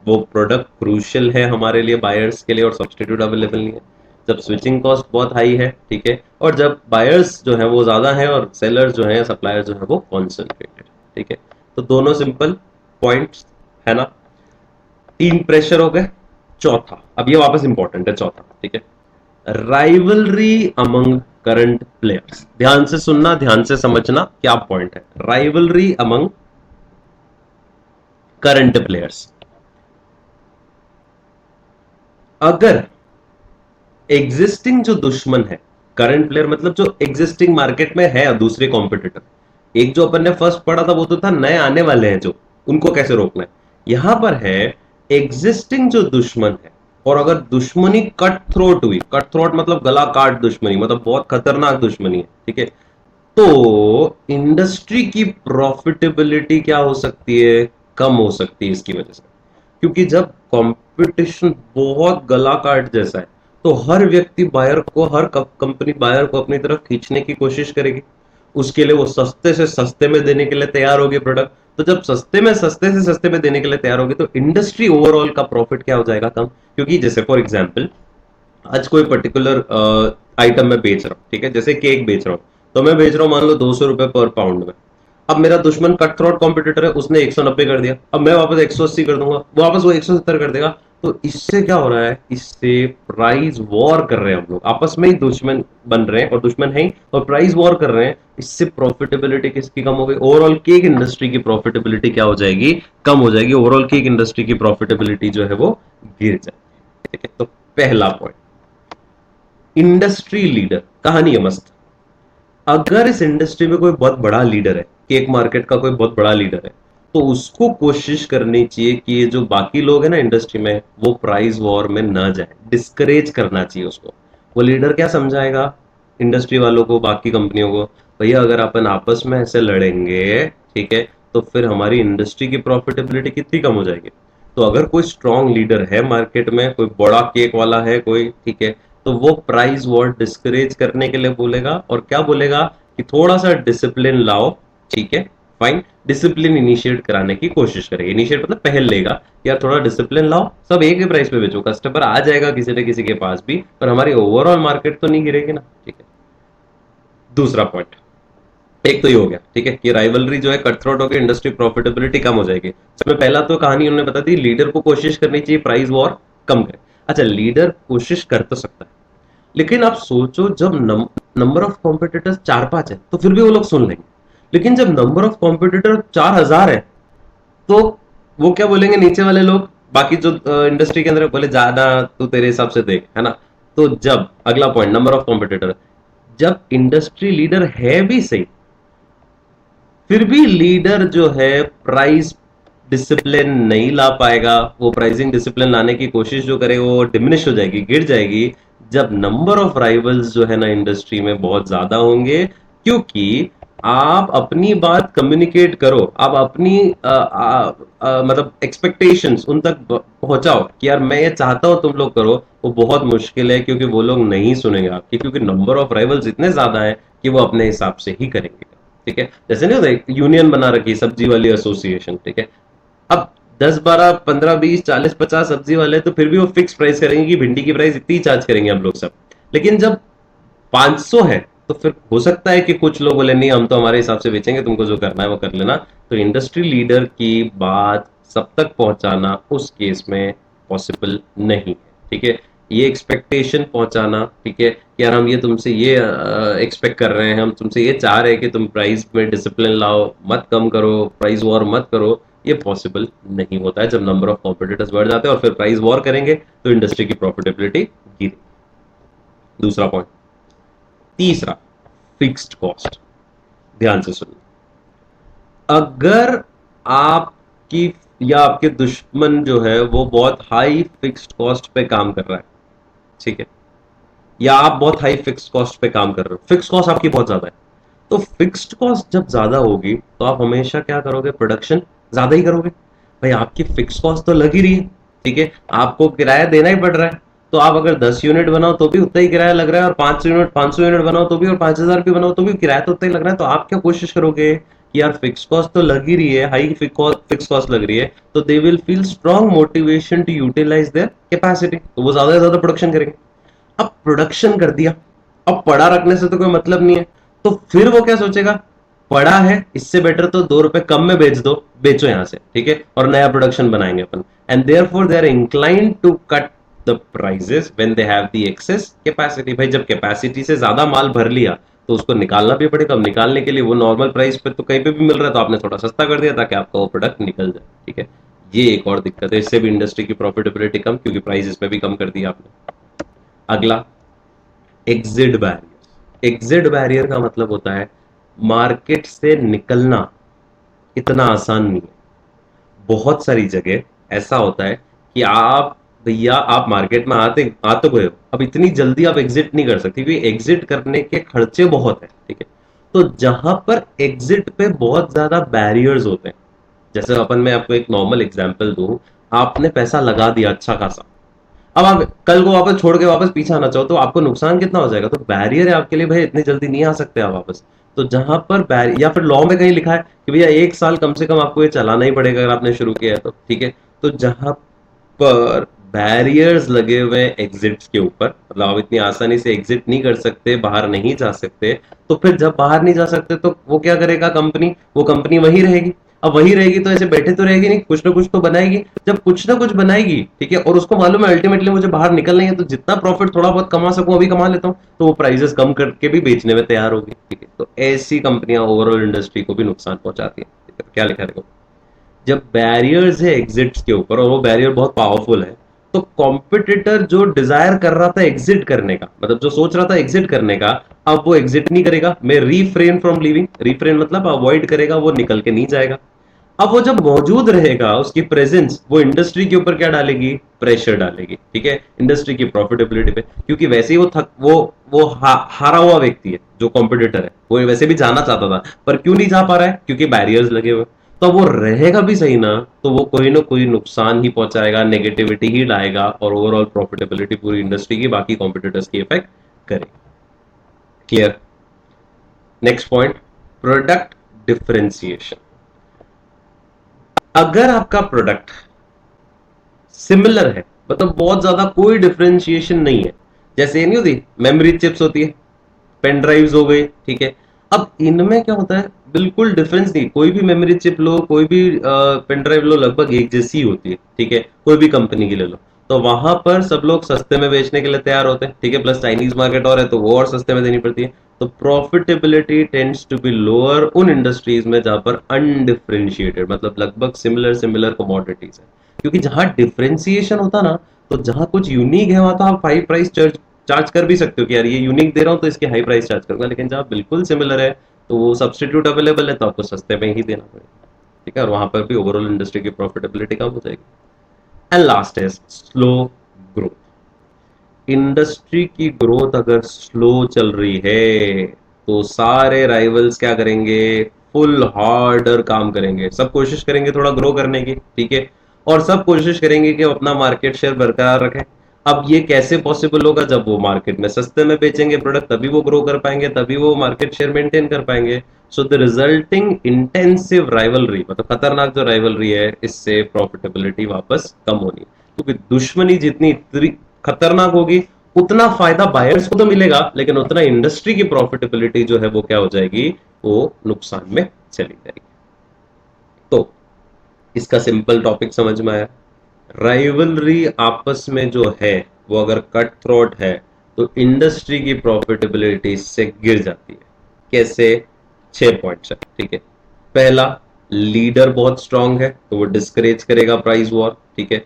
वो प्रोडक्ट क्रूशियल है हमारे लिए, बायर्स के लिए, और सब्सटीट्यूट अवेलेबल नहीं है, जब स्विचिंग कॉस्ट बहुत हाई है। ठीक है, और जब बायर्स जो है वो ज्यादा है और सेलर्स जो है, सप्लायर्स जो है वो कॉन्सेंट्रेटेड। ठीक है, तो दोनों सिंपल पॉइंट्स है ना। तीन प्रेशर हो गए। चौथा, अब ये वापस इंपॉर्टेंट है चौथा। ठीक है, राइवलरी अमंग करंट प्लेयर्स। ध्यान से सुनना, ध्यान से समझना क्या पॉइंट है। Rivalry among current players. अगर एग्जिस्टिंग जो दुश्मन है, करंट प्लेयर मतलब जो एग्जिस्टिंग मार्केट में है, दूसरे कॉम्पिटिटर, एक जो अपन ने फर्स्ट पढ़ा था वो तो था नए आने वाले हैं जो, उनको कैसे रोकना है। यहां पर है एग्जिस्टिंग जो दुश्मन है, और अगर दुश्मनी कट थ्रोट हुई, कट थ्रोट मतलब गला काट दुश्मनी, मतलब बहुत खतरनाक दुश्मनी है। ठीक है, तो इंडस्ट्री की प्रॉफिटेबिलिटी क्या हो सकती है? कम हो सकती है इसकी वजह से, क्योंकि जब कंपटीशन बहुत गला काट जैसा है, तो हर व्यक्ति बायर को, हर कंपनी बायर को अपनी तरफ खींचने की कोशिश करेगी, उसके लिए वो सस्ते से सस्ते में देने के लिए तैयार होगी प्रोडक्ट। तो जब सस्ते में सस्ते से सस्ते में देने के लिए तैयार होगी, तो इंडस्ट्री ओवरऑल का प्रॉफिट क्या हो जाएगा? कम। क्योंकि जैसे फॉर एग्जाम्पल आज कोई पर्टिकुलर आइटम मैं बेच रहा हूँ, ठीक है, जैसे केक बेच रहा हूँ, तो मैं बेच रहा हूँ मान लो 200 रुपए पर पाउंड में। अब मेरा दुश्मन कट थ्रोट कॉम्पिटिटर है, उसने 190 कर दिया, अब मैं वापस 180 कर दूंगा, वापस वो 170 कर देगा। तो इससे क्या हो रहा है? इससे प्राइस वॉर कर रहे हैं हम लोग, आपस में ही दुश्मन बन रहे हैं, और दुश्मन है ही, और प्राइस वॉर कर रहे हैं। इससे प्रॉफिटेबिलिटी किसकी कम हो गई? ओवरऑल केक इंडस्ट्री की प्रॉफिटेबिलिटी क्या हो जाएगी? कम हो जाएगी। ओवरऑल केक इंडस्ट्री की प्रॉफिटेबिलिटी जो है वो गिर जाएगी। ठीक है, तो पहला पॉइंट, इंडस्ट्री लीडर। कहानी है मस्त। अगर इस इंडस्ट्री में कोई बहुत बड़ा लीडर है, केक मार्केट का कोई बहुत बड़ा लीडर है, तो उसको कोशिश करनी चाहिए कि ये जो बाकी लोग हैं ना इंडस्ट्री में, वो प्राइस वॉर में ना जाए, डिस्करेज करना चाहिए उसको। वो लीडर क्या समझाएगा इंडस्ट्री वालों को, बाकी कंपनियों को? भैया अगर अपन आपस में ऐसे लड़ेंगे, ठीक है, तो फिर हमारी इंडस्ट्री की प्रॉफिटेबिलिटी कितनी कम हो जाएगी। तो अगर कोई स्ट्रांग लीडर है मार्केट में, कोई बड़ा केक वाला है कोई, ठीक है, तो वो प्राइस वॉर डिस्करेज करने के लिए बोलेगा, और क्या बोलेगा कि थोड़ा सा डिसिप्लिन लाओ। ठीक है, फाइन, डिसिप्लिन इनिशिएट कराने की कोशिश करेगा। इनिशिएट मतलब पहल लेगा, यार थोड़ा डिसिप्लिन लाओ, सब एक ही प्राइस पे बेचो, कस्टमर आ जाएगा किसी न किसी के पास भी, पर हमारी ओवरऑल मार्केट तो नहीं गिरेगी ना। ठीक है, दूसरा पॉइंट, एक तो ये हो गया, ठीक है, कि राइवलरी जो है कट थ्रोट होकर इंडस्ट्री प्रॉफिटेबिलिटी कम हो जाएगी। इसमें पहला तो कहानी उन्होंने बता दी, लीडर को कोशिश करनी चाहिए प्राइस वॉर कम करे। अच्छा, लीडर कोशिश कर तो सकता है, लेकिन आप सोचो जब नंबर ऑफ कॉम्पिटिटर्स 4-5 है तो फिर भी वो लोग सुन लेंगे, लेकिन जब नंबर ऑफ कॉम्पिटिटर 4000 है, तो वो क्या बोलेंगे नीचे वाले लोग, बाकी जो इंडस्ट्री के अंदर, बोले ज्यादा तू तेरे हिसाब से देख, है ना। तो जब अगला पॉइंट, नंबर ऑफ कॉम्पिटिटर, जब इंडस्ट्री लीडर है भी सही, फिर भी लीडर जो है प्राइस डिसिप्लिन नहीं ला पाएगा, वो प्राइसिंग डिसिप्लिन लाने की कोशिश जो करे वो डिमिनिश हो जाएगी, गिर जाएगी, जब नंबर ऑफ राइवल्स जो है ना इंडस्ट्री में बहुत ज्यादा होंगे। क्योंकि आप अपनी बात कम्युनिकेट करो, आप अपनी मतलब एक्सपेक्टेशंस उन तक पहुंचाओ कि यार मैं ये चाहता हूं तुम लोग करो, वो बहुत मुश्किल है, क्योंकि वो लोग नहीं सुनेंगे आपकी, क्योंकि नंबर ऑफ राइवल्स इतने ज्यादा है कि वो अपने हिसाब से ही करेंगे। ठीक है, जैसे नहीं होता यूनियन बना रखी सब्जी वाली एसोसिएशन, ठीक है, अब 10 12 15 20 40 50 सब्जी वाले, तो फिर भी वो फिक्स प्राइस करेंगे कि भिंडी की प्राइस इतनी चार्ज करेंगे हम लोग सब। लेकिन जब 500 है तो फिर हो सकता है कि कुछ लोग बोले नहीं हम तो हमारे हिसाब से बेचेंगे, तुमको जो करना है वो कर लेना। तो इंडस्ट्री लीडर की बात सब तक पहुंचाना उस केस में पॉसिबल नहीं है, ठीक है। ये एक्सपेक्टेशन पहुंचाना, ठीक है, कि यार हम ये तुमसे ये एक्सपेक्ट कर रहे हैं, हम तुमसे ये चाह रहे हैं कि तुम प्राइस में डिसिप्लिन लाओ, मत कम करो, प्राइस वॉर मत करो, ये पॉसिबल नहीं होता है जब नंबर ऑफ कॉम्पिटिटर्स बढ़ जाते हैं। और फिर प्राइस वॉर करेंगे तो इंडस्ट्री की प्रॉफिटेबिलिटी गिरेगी। दूसरा पॉइंट। तीसरा, फिक्स्ड कॉस्ट। ध्यान से सुनिए, अगर आपकी या आपके दुश्मन जो है वो बहुत हाई फिक्स्ड कॉस्ट पे काम कर रहा है, ठीक है, या आप बहुत हाई फिक्स्ड कॉस्ट पे काम कर रहे हो, फिक्स्ड कॉस्ट आपकी बहुत ज्यादा है, तो फिक्स्ड कॉस्ट जब ज्यादा होगी तो आप हमेशा क्या करोगे, प्रोडक्शन ज्यादा ही करोगे। भाई आपकी फिक्स्ड कॉस्ट तो लग ही रही है, ठीक है, आपको किराया देना ही पड़ रहा है, तो आप अगर 10 यूनिट बनाओ तो भी उतना ही किराया लग रहा है, और 500 यूनिट बनाओ तो भी, और 5,000 भी बनाओ तो भी किराया तो उतना ही लग रहा है। तो आप क्या कोशिश करोगे कि यार फिक्स कॉस्ट तो लग ही रही है, हाई फिक्स कॉस्ट लग रही है, तो they will feel strong motivation to utilize their capacity, तो वो ज्यादा से ज्यादा प्रोडक्शन करेंगे। अब प्रोडक्शन कर दिया, अब पड़ा रखने से तो कोई मतलब नहीं है, तो फिर वो क्या सोचेगा, पड़ा है इससे बेटर तो 2 रुपए कम में बेच दो, बेचो यहां से, ठीक है, और नया प्रोडक्शन बनाएंगे अपन। And therefore they are inclined to cut the prices when they have the excess capacity. भाई जब कैपेसिटी से ज्यादा माल भर लिया तो उसको निकालना भी पड़ेगा, अब निकालने के लिए वो नॉर्मल प्राइस पे तो कहीं पे भी मिल रहा है, तो आपने थोड़ा सस्ता कर दिया ताकि आपका वो प्रोडक्ट निकल जाए, ठीक है। ये एक और दिक्कत है, इससे भी इंडस्ट्री की प्रॉफिटेबिलिटी कम, क्योंकि प्राइस इसमें भी कम कर दिया आपने। अगला, एग्जिट बैरियर। एग्जिट बैरियर का मतलब होता है मार्केट से निकलना इतना आसान नहीं है। बहुत सारी जगह ऐसा होता है कि आप, भैया आप मार्केट में आते आते गए हो, अब इतनी जल्दी आप एग्जिट नहीं कर सकते क्योंकि एग्जिट करने के खर्चे बहुत है, ठीक है। तो जहां पर एग्जिट पे बहुत ज्यादा बैरियर्स होते हैं, जैसे अपन, मैं आपको एक नॉर्मल एग्जांपल दूं, आपने पैसा लगा दिया अच्छा खासा, अब आप कल को वापस छोड़ के वापस पीछे आना चाहो तो आपको नुकसान कितना हो जाएगा, तो बैरियर है आपके लिए, भाई इतनी जल्दी नहीं आ सकते आप वापस। तो जहां पर बैरियर, या फिर लॉ में कहीं लिखा है कि भैया 1 साल कम से कम आपको ये चलाना ही पड़ेगा अगर आपने शुरू किया है तो, ठीक है। तो जहां पर बैरियर्स लगे हुए हैं एग्जिट्स के ऊपर, मतलब आप इतनी आसानी से एग्जिट नहीं कर सकते, बाहर नहीं जा सकते, तो फिर जब बाहर नहीं जा सकते तो वो क्या करेगा कंपनी, वो कंपनी वहीं रहेगी। अब वही रहेगी तो ऐसे बैठे तो रहेगी नहीं, कुछ ना कुछ तो बनाएगी। जब कुछ ना कुछ बनाएगी, ठीक है, और उसको मालूम है अल्टीमेटली मुझे बाहर निकलना ही है, तो जितना प्रॉफिट थोड़ा बहुत कमा सकूं अभी कमा लेता हूं, तो वो प्राइसेस कम करके भी बेचने में तैयार होगी, ठीक है। तो ऐसी कंपनियां ओवरऑल इंडस्ट्री को भी नुकसान पहुंचाती है, ठीक है? क्या लिखा है, जब बैरियर्स है एग्जिट्स के ऊपर और वो बैरियर बहुत पावरफुल है, तो कॉम्पिटिटर जो डिजायर कर रहा था एग्जिट करने का, मतलब जो सोच रहा था एग्जिट करने का, अब वो एग्जिट नहीं करेगा, मैं रीफ्रेन फ्रॉम लिविंग, रीफ्रेन मतलब अवॉइड करेगा, वो निकल के नहीं जाएगा। अब वो जब मौजूद रहेगा, उसकी प्रेजेंस वो इंडस्ट्री के ऊपर क्या डालेगी, प्रेशर डालेगी, ठीक है, इंडस्ट्री की प्रॉफिटेबिलिटी पे, क्योंकि वैसे ही वो थक वो हारा हुआ व्यक्ति है, जो कॉम्पिटिटर है वो वैसे भी जाना चाहता था पर क्यों नहीं जा पा रहा है, क्योंकि बैरियर्स लगे हुए। तो वो रहेगा भी सही ना, तो वो कोई ना कोई नुकसान ही पहुंचाएगा, नेगेटिविटी ही लाएगा, और ओवरऑल प्रॉफिटेबिलिटी पूरी इंडस्ट्री की, बाकी कॉम्पिटिटर्स की इफेक्ट करेगा। Clear. Next point, product differentiation. अगर आपका प्रोडक्ट सिमिलर है, मतलब बहुत ज्यादा कोई डिफरेंशिएशन नहीं है, जैसे ये नहीं होती मेमोरी चिप्स होती है, पेन ड्राइव्स हो गई, ठीक है, अब इनमें क्या होता है, बिल्कुल डिफरेंस नहीं, कोई भी मेमोरी चिप लो, कोई भी पेन ड्राइव लो, लगभग एक जैसी ही होती है, ठीक है, कोई भी कंपनी की ले लो, तो वहां पर सब लोग सस्ते में बेचने के लिए तैयार होते हैं, ठीक है, प्लस चाइनीज मार्केट और है तो वो और सस्ते में देनी पड़ती है। तो profitability tends to be lower उन इंडस्ट्रीज में जहां पर अनडिफरेंशिएटेड, मतलब लगभग सिमिलर सिमिलर कमोडिटीज है, क्योंकि जहां डिफरेंशिएशन होता ना, तो जहां कुछ यूनिक है वहां तो आप हाई प्राइस चार्ज चार्ज कर भी सकते हो कि यार ये यूनिक दे रहा हूं तो इसकी हाई प्राइस चार्ज करूंगा, लेकिन जहां बिल्कुल सिमिलर है तो वो सब्सटीट्यूट अवेलेबल है तो आपको सस्ते में ही देना पड़ेगा, ठीक है, और वहां पर भी ओवरऑल इंडस्ट्री की प्रॉफिटेबिलिटी कम हो जाएगी। एंड लास्ट है स्लो ग्रोथ। इंडस्ट्री की ग्रोथ अगर स्लो चल रही है तो सारे राइवल्स क्या करेंगे, फुल हार्डर काम करेंगे, सब कोशिश करेंगे थोड़ा ग्रो करने की, ठीक है, और सब कोशिश करेंगे कि अपना मार्केट शेयर बरकरार रखें। अब ये कैसे पॉसिबल होगा, जब वो मार्केट में सस्ते में बेचेंगे प्रोडक्ट तभी वो ग्रो कर पाएंगे, तभी वो मार्केट शेयर मेंटेन कर पाएंगे। So the resulting intensive rivalry, मतलब खतरनाक जो राइवलरी है, इससे प्रॉफिटेबिलिटी वापस कम होनी है, क्योंकि दुश्मनी जितनी खतरनाक होगी उतना फायदा बायर्स को तो मिलेगा, लेकिन उतना इंडस्ट्री की प्रॉफिटेबिलिटी जो है वो क्या हो जाएगी, वो नुकसान में चली जाएगी। तो इसका सिंपल टॉपिक समझ में आया। राइवलरी आपस में जो है वो अगर कट थ्रोट है तो इंडस्ट्री की प्रॉफिटेबिलिटी इससे गिर जाती है। कैसे? 6 पॉइंट्स है, ठीक है। पहला, लीडर बहुत स्ट्रांग है तो वो डिस्करेज करेगा प्राइस वॉर, ठीक है।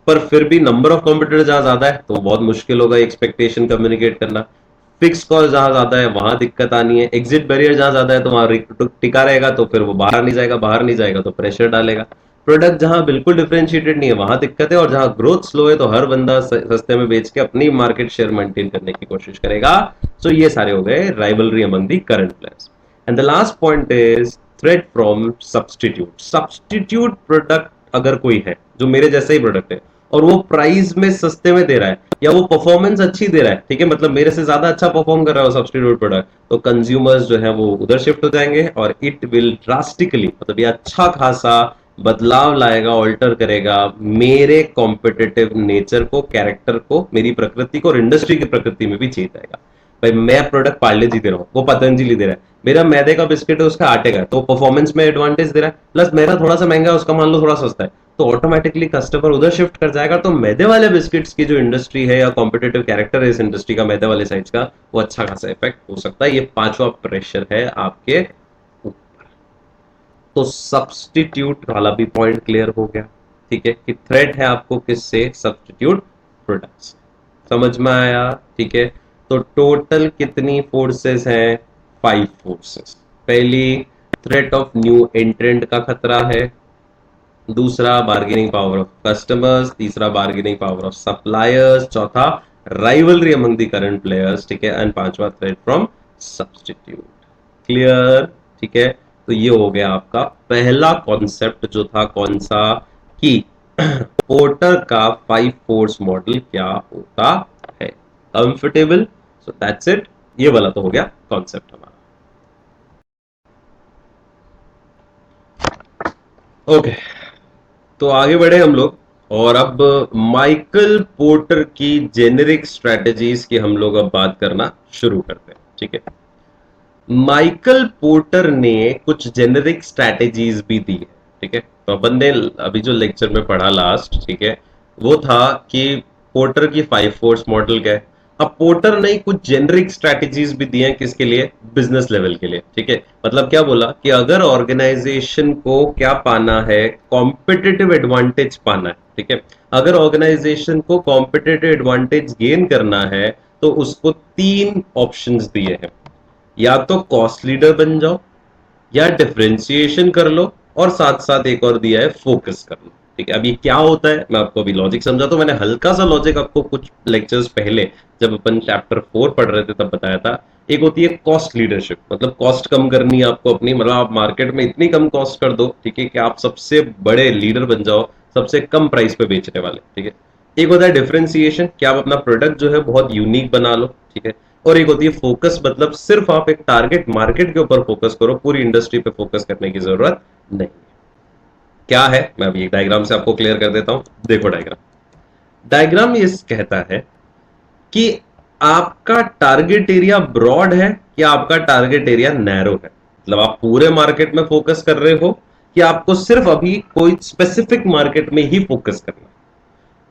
पर फिर भी नंबर ऑफ कॉम्पिटिटर जहां ज्यादा है तो बहुत मुश्किल होगा एक्सपेक्टेशन कम्युनिकेट करना। फिक्स कॉस्ट जहां ज्यादा है वहां दिक्कत आनी है। एग्जिट बैरियर जहां ज्यादा है तो वहां टिका रहेगा, तो फिर वो बाहर नहीं जाएगा, बाहर नहीं जाएगा तो प्रेशर डालेगा। प्रोडक्ट जहां बिल्कुल डिफरेंशिएटेड नहीं है वहां दिक्कत है, और जहां ग्रोथ स्लो है तो हर बंदा सस्ते में बेच के अपनी मार्केट शेयर मेंटेन करने की कोशिश करेगा। सो ये सारे हो गए rivalry among the current players. And the last point is threat from substitute. Substitute product अगर कोई है जो मेरे जैसा ही प्रोडक्ट है और वो प्राइस में सस्ते में दे रहा है या वो परफॉर्मेंस अच्छी दे रहा है, ठीक है, मतलब मेरे से ज्यादा अच्छा परफॉर्म कर रहा है सब्सटीट्यूट प्रोडक्ट, तो कंज्यूमर्स जो है वो उधर शिफ्ट हो जाएंगे और इट विल ड्रास्टिकली, मतलब ये अच्छा खासा बदलाव लाएगा, ऑल्टर करेगा मेरे कॉम्पिटिटिव नेचर को, कैरेक्टर को, मेरी प्रकृति को, और इंडस्ट्री की प्रकृति में भी चेंज आएगा। भाई मैं प्रोडक्ट पार्ले जी दे रहा हूँ, वो पतंजलि दे रहा है, मेरा मैदे का बिस्किट है उसका आटे का, तो परफॉर्मेंस में एडवांटेज दे रहा है, प्लस मेरा थोड़ा सा महंगा है उसका मान लो थोड़ा सस्ता है, तो ऑटोमेटिकली कस्टमर उधर शिफ्ट कर जाएगा। तो मैदे वाले बिस्किट्स की जो इंडस्ट्री है या कॉम्पिटेटिव कैरेक्टर है इस इंडस्ट्री का मैदे वाले साइज का, वो अच्छा खासा इफेक्ट हो सकता है। ये पांचवा प्रेशर है आपके ऊपर। तो सब्सटीट्यूट वाला भी पॉइंट क्लियर हो गया, ठीक है, कि थ्रेट है आपको किससे? Substitute products. समझ में आया? ठीक है। तो टोटल कितनी फोर्सेस हैं? 5 फोर्सेस। पहली, थ्रेट ऑफ न्यू एंट्रेंट का खतरा है। दूसरा, बार्गेनिंग पावर ऑफ कस्टमर्स। तीसरा, बार्गेनिंग पावर ऑफ सप्लायर्स। चौथा, rivalry among the current players, ठीक है। एंड पांचवा, थ्रेट फ्रॉम सब्सटीट्यूट। क्लियर? ठीक है। तो ये हो गया आपका पहला कॉन्सेप्ट जो था, कौन सा? कि पोर्टर का 5 फोर्स मॉडल क्या होता है। कंफर्टेबल? So that's it. ये वाला तो हो गया कॉन्सेप्ट हमारा। ओके, तो आगे बढ़े हम लोग, और अब माइकल पोर्टर की जेनेरिक स्ट्रेटजीज की हम लोग अब बात करना शुरू करते हैं, ठीक है। माइकल पोर्टर ने कुछ जेनेरिक स्ट्रेटजीज भी दी है, ठीक है। तो अपन ने अभी जो लेक्चर में पढ़ा लास्ट, ठीक है, वो था कि पोर्टर की 5 फोर्स मॉडल क्या है। अब पोर्टर ने कुछ जेनेरिक स्ट्रेटजीज भी दी हैं, किसके लिए? बिजनेस लेवल के लिए, ठीक है। मतलब क्या बोला कि अगर ऑर्गेनाइजेशन को क्या पाना है? कॉम्पिटिटिव एडवांटेज पाना है, ठीक है। अगर ऑर्गेनाइजेशन को कॉम्पिटिटिव एडवांटेज गेन करना है तो उसको 3 ऑप्शंस दिए हैं। या तो कॉस्ट लीडर बन जाओ, या डिफरेंशिएशन कर लो, और साथ साथ एक और दिया है, फोकस कर लो, ठीक है। अब ये क्या होता है मैं आपको अभी लॉजिक समझाता हूं। मैंने हल्का सा लॉजिक आपको कुछ लेक्चर्स पहले जब अपन चैप्टर 4 पढ़ रहे थे तब बताया था। एक होती है कॉस्ट लीडरशिप, मतलब कॉस्ट कम करनी है आपको अपनी, मतलब आप मार्केट में इतनी कम कॉस्ट कर दो, ठीक है, कि आप सबसे बड़े लीडर बन जाओ, सबसे कम प्राइस पे बेचने वाले, ठीक है। एक होता है डिफरेंशिएशन, कि आप अपना प्रोडक्ट जो है बहुत यूनिक बना लो, ठीक है। और एक होती है फोकस, मतलब सिर्फ आप एक टारगेट मार्केट के ऊपर फोकस करो, पूरी इंडस्ट्री पे फोकस करने की जरूरत नहीं। क्या है, मैं अभी एक डायग्राम से आपको क्लियर कर देता हूं। देखो डायग्राम। डायग्राम ये कहता है कि आपका टारगेट एरिया ब्रॉड है या आपका टारगेट एरिया नैरो है। मतलब आप पूरे मार्केट में फोकस कर रहे हो कि आपको सिर्फ अभी कोई स्पेसिफिक मार्केट में ही फोकस करना है।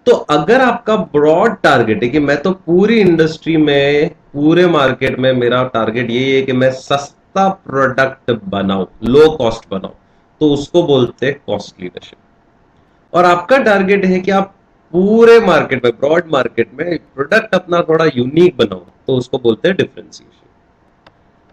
तो अगर आपका ब्रॉड टारगेट है कि मैं तो पूरी इंडस्ट्री में, पूरे मार्केट में मेरा टारगेट यही है कि मैं सस्ता प्रोडक्ट बनाऊं, लो कॉस्ट बनाऊं, तो उसको बोलते हैं कॉस्ट लीडरशिप। और आपका टारगेट है कि आप पूरे मार्केट में, ब्रॉड मार्केट में प्रोडक्ट अपना थोड़ा यूनिक बनाओ, तो उसको बोलते हैं डिफरेंशिएशन।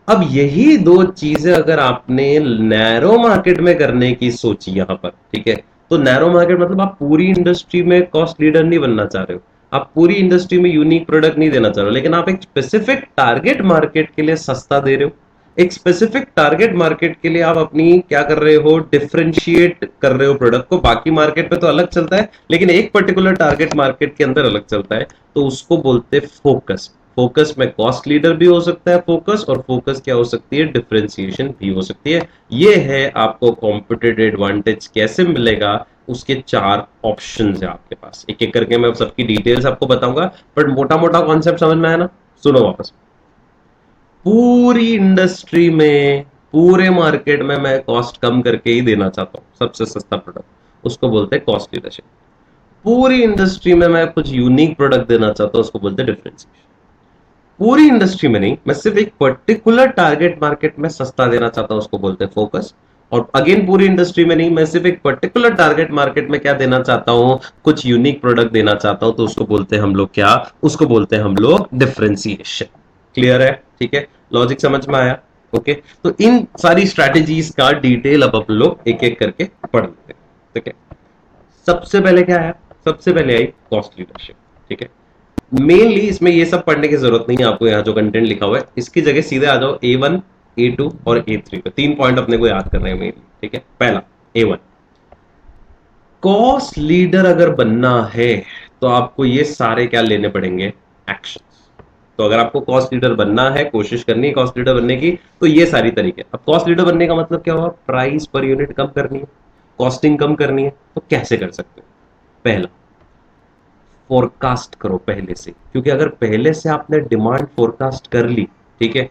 अब यही दो चीजें अगर आपने नैरो मार्केट में करने की सोची यहां पर, ठीक है, तो नैरो मार्केट मतलब आप पूरी इंडस्ट्री में कॉस्ट लीडर नहीं बनना चाह रहे हो, आप पूरी इंडस्ट्री में यूनिक प्रोडक्ट नहीं देना चाह रहे हो, लेकिन आप एक स्पेसिफिक टारगेट मार्केट के लिए सस्ता दे रहे हो। एक स्पेसिफिक टारगेट मार्केट के लिए आप अपनी क्या कर रहे हो? डिफरेंशिएट कर रहे हो प्रोडक्ट को। बाकी मार्केट पे तो अलग चलता है, लेकिन एक पर्टिकुलर टारगेट मार्केट के अंदर अलग चलता है, तो उसको बोलते हैं फोकस। फोकस में कॉस्ट लीडर भी हो सकता है फोकस, और फोकस क्या हो सकती है? डिफरेंशिएशन भी हो सकती है। ये है आपको कॉम्पिटिटिव एडवांटेज कैसे मिलेगा? उसके 4 ऑप्शंस है आपके पास। एक एक करके मैं सबकी डिटेल्स आपको बताऊंगा, बट मोटा मोटा कॉन्सेप्ट समझ में आया ना? सुनो वापस। पूरी इंडस्ट्री में, पूरे मार्केट में मैं कॉस्ट कम करके ही देना चाहता हूं, सबसे सस्ता प्रोडक्ट, उसको बोलते हैं कॉस्ट लीडरशिप। पूरी इंडस्ट्री में मैं कुछ यूनिक प्रोडक्ट देना चाहता हूं, उसको बोलते हैं डिफरेंशिएशन। पूरी इंडस्ट्री में नहीं, मैं सिर्फ एक पर्टिकुलर टारगेट मार्केट में सस्ता देना चाहता हूं, उसको बोलते हैं फोकस। और अगेन पूरी इंडस्ट्री में नहीं, मैं सिर्फ एक पर्टिकुलर टारगेट मार्केट में क्या देना चाहता हूं, कुछ यूनिक प्रोडक्ट देना चाहता हूं, तो उसको बोलते हैं हम लोग क्या, उसको बोलते हैं हम लोग डिफरेंशिएशन। क्लियर है? ठीक है, लॉजिक समझ में आया? ओके, तो इन सारी स्ट्रैटेजीज का डिटेल अब हम लोग एक एक करके पढ़ लेते हैं। ठीक है, सबसे पहले क्या है? सबसे पहले आई कॉस्ट लीडरशिप। ठीक है, मेनली इसमें ये सब पढ़ने की जरूरत नहीं है आपको, यहाँ जो कंटेंट लिखा हुआ है इसकी जगह सीधे आ जाओ A1, A2 और A3 पे। 3 पॉइंट अपने को याद करने हैं मेनली। ठीक है, पहला A1, कॉस्ट लीडर अगर बनना है तो आपको ये सारे क्या लेने पड़ेंगे? एक्शन। तो अगर आपको कॉस्ट लीडर बनना है, कोशिश करनी है कॉस्ट लीडर बनने की, तो ये सारी तरीके। अब कॉस्ट लीडर बनने का मतलब क्या हुआ? प्राइस पर यूनिट कम करनी है, कॉस्टिंग कम करनी है। तो कैसे कर सकते हो? पहला, फोरकास्ट करो पहले से, क्योंकि अगर पहले से आपने डिमांड फोरकास्ट कर ली, ठीक है,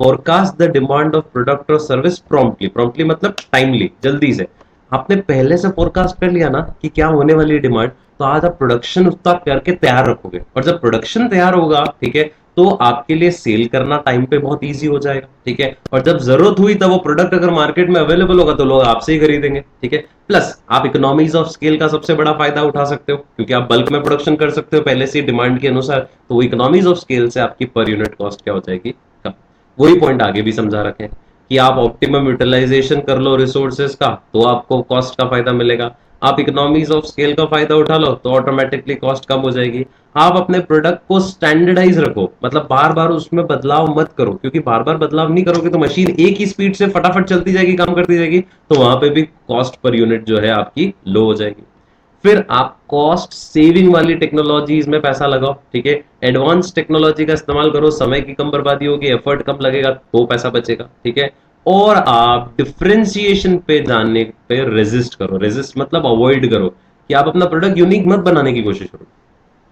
forecast the demand of product और सर्विस प्रॉम्प्टली, प्रॉम्प्टली मतलब टाइमली, जल्दी से। आपने पहले से फोरकास्ट कर लिया ना कि क्या होने वाली है डिमांड, तो आज आप प्रोडक्शन उतना करके तैयार रखोगे, और जब प्रोडक्शन तैयार होगा, ठीक है, तो आपके लिए सेल करना टाइम पे बहुत इजी हो जाएगा। ठीक है, और जब जरूरत हुई तब वो प्रोडक्ट अगर मार्केट में अवेलेबल होगा तो लोग आपसे ही खरीदेंगे। ठीक है, प्लस आप इकोनॉमीज ऑफ स्केल का सबसे बड़ा फायदा उठा सकते हो, क्योंकि आप बल्क में प्रोडक्शन कर सकते हो पहले से डिमांड के अनुसार, तो वो इकोनॉमीज ऑफ स्केल से आपकी पर यूनिट कॉस्ट क्या हो जाएगी? कम। वही पॉइंट आगे भी समझा रखे हैं कि आप ऑप्टिमम यूटिलाइजेशन कर लो रिसोर्सेज का, तो आपको कॉस्ट का फायदा मिलेगा। आप इकोनॉमीज ऑफ स्केल का फायदा उठा लो तो ऑटोमेटिकली कॉस्ट कम हो जाएगी। आप अपने प्रोडक्ट को स्टैंडर्डाइज रखो, मतलब बार बार उसमें बदलाव मत करो, क्योंकि बार बार बदलाव नहीं करोगे तो मशीन एक ही स्पीड से फटाफट चलती जाएगी, काम करती जाएगी, तो वहां पे भी कॉस्ट पर यूनिट जो है आपकी लो हो जाएगी। फिर आप कॉस्ट सेविंग वाली टेक्नोलॉजीज में पैसा लगाओ। ठीक है, एडवांस टेक्नोलॉजी का इस्तेमाल करो, समय की कम बर्बादी होगी, एफर्ट कम लगेगा, तो पैसा बचेगा। ठीक है, और आप डिफरेंशिएशन पे जाने पे रेजिस्ट करो। रेजिस्ट मतलब अवॉइड करो, कि आप अपना प्रोडक्ट यूनिक मत बनाने की कोशिश करो,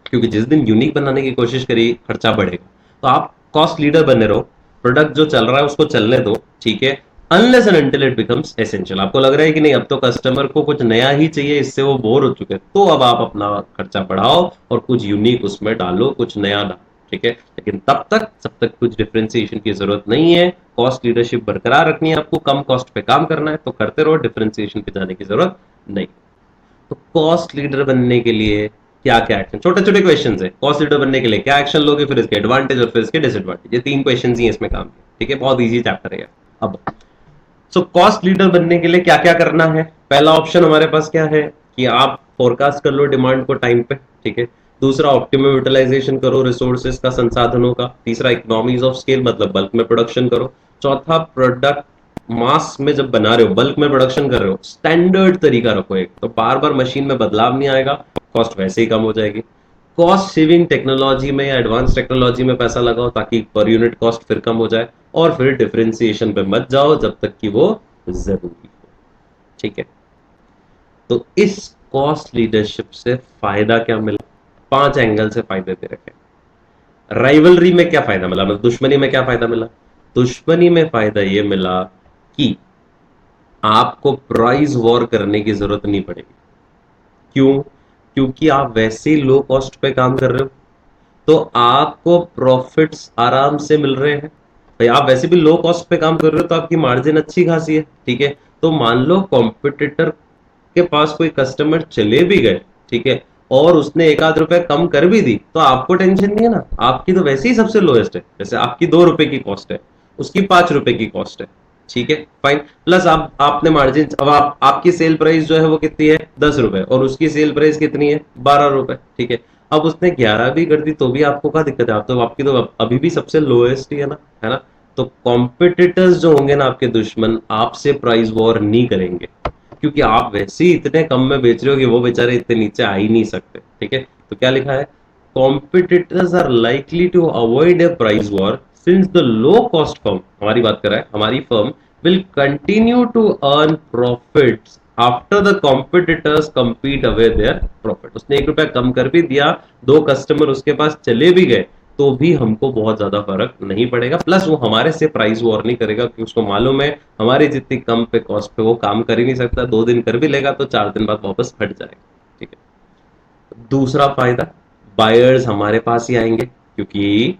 क्योंकि जिस दिन यूनिक बनाने की कोशिश करी खर्चा बढ़ेगा। तो आप कॉस्ट लीडर बने रहो, प्रोडक्ट जो चल रहा है उसको चलने दो। ठीक है, unless and until it becomes essential. आपको लग रहा है कि नहीं, अब तो कस्टमर को कुछ नया ही चाहिए, इससे वो बोर हो चुके हैं, तो अब आप अपना खर्चा बढ़ाओ और कुछ यूनिक उसमें डालो, कुछ नया डालो। ठीक है, लेकिन तब तक, जब तक कुछ डिफरेंशिएशन की जरूरत नहीं है, कॉस्ट लीडरशिप बरकरार रखनी है, आपको कम कॉस्ट पे काम करना है, तो करते रहो, डिफरेंशिएशन पे जाने की जरूरत नहीं। तो कॉस्ट लीडर बनने के लिए क्या क्या एक्शन, छोटे छोटे क्वेश्चन है, कॉस्ट लीडर बनने के लिए क्या एक्शन लोगे, फिर इसके एडवांटेज और फिर इसके डिसएडवांटेज, ये 3 क्वेश्चन ही इसमें काम है। ठीक है, बहुत इजी चैप्टर है। अब सो कॉस्ट लीडर बनने के लिए क्या क्या करना है? पहला ऑप्शन हमारे पास क्या है कि आप फोरकास्ट कर लो डिमांड को टाइम पे। ठीक है, दूसरा ऑप्टिमम यूटिलाइजेशन करो रिसोर्सेज का, संसाधनों का। तीसरा इकोनॉमीज ऑफ स्केल, मतलब बल्क में प्रोडक्शन करो। चौथा, प्रोडक्ट मास में जब बना रहे हो, बल्क में प्रोडक्शन कर रहे हो, स्टैंडर्ड तरीका रखो एक, तो बार बार मशीन में बदलाव नहीं आएगा, कॉस्ट वैसे ही कम हो जाएगी। कॉस्ट सेविंग टेक्नोलॉजी में या एडवांस टेक्नोलॉजी में पैसा लगाओ, ताकि पर यूनिट कॉस्ट फिर कम हो जाए। और फिर डिफरेंशिएशन पे मत जाओ जब तक कि वो जरूरी हो। ठीक है, तो इस कॉस्ट लीडरशिप से फायदा क्या मिला? 5 एंगल से फायदे दे रखे। राइवलरी में क्या फायदा मिला, मतलब दुश्मनी में क्या फायदा मिला? दुश्मनी में फायदा ये मिला कि आपको प्राइस वॉर करने की जरूरत नहीं पड़ेगी। क्यों? क्योंकि आप वैसे ही लो कॉस्ट पे काम कर रहे हो, तो आपको प्रॉफिट्स आराम से मिल रहे हैं। भाई आप वैसे भी लो कॉस्ट पे काम कर रहे हो, तो आपकी मार्जिन अच्छी खासी है। ठीक है, तो मान लो कॉम्पिटिटर के पास कोई कस्टमर चले भी गए, ठीक है, और उसने 1 आध रुपए कम कर भी दी, तो आपको टेंशन नहीं है ना, आपकी तो वैसे ही सबसे लोएस्ट है। जैसे आपकी 2 रुपए की कॉस्ट है, उसकी 5 रुपए की कॉस्ट है। ठीक है, फाइन। प्लस आप आपने मार्जिन, अब आपकी सेल प्राइस जो है वो कितनी है? 10 रुपए, और उसकी सेल प्राइस कितनी है? 12 रुपए। ठीक है, अब उसने 11 भी कर दी तो भी आपको क्या दिक्कत है? आप तो, आपकी तो अभी भी सबसे लोएस्ट ही है ना, है ना? तो कॉम्पिटिटर्स जो होंगे ना आपके दुश्मन, आपसे प्राइस वॉर नहीं करेंगे, क्योंकि आप वैसे ही इतने कम में बेच रहे हो कि वो बेचारे इतने नीचे आ ही नहीं सकते। ठीक है, तो क्या लिखा है? Competitors are likely to avoid a price war since the low cost firm, हमारी बात कर रहा है, हमारी firm will continue to earn profits after the competitors compete away their profit. उसने 1 रुपया कम कर भी दिया, 2 कस्टमर उसके पास चले भी गए, तो भी हमको बहुत ज्यादा फर्क नहीं पड़ेगा। प्लस वो हमारे से प्राइस वॉर नहीं करेगा, क्योंकि उसको मालूम है हमारी जितनी कम पे कॉस्ट पे वो काम कर ही नहीं सकता। 2 दिन कर भी लेगा तो 4 दिन बाद वापस हट जाएगा। ठीक है। दूसरा फायदा, बायर्स हमारे पास ही आएंगे, क्योंकि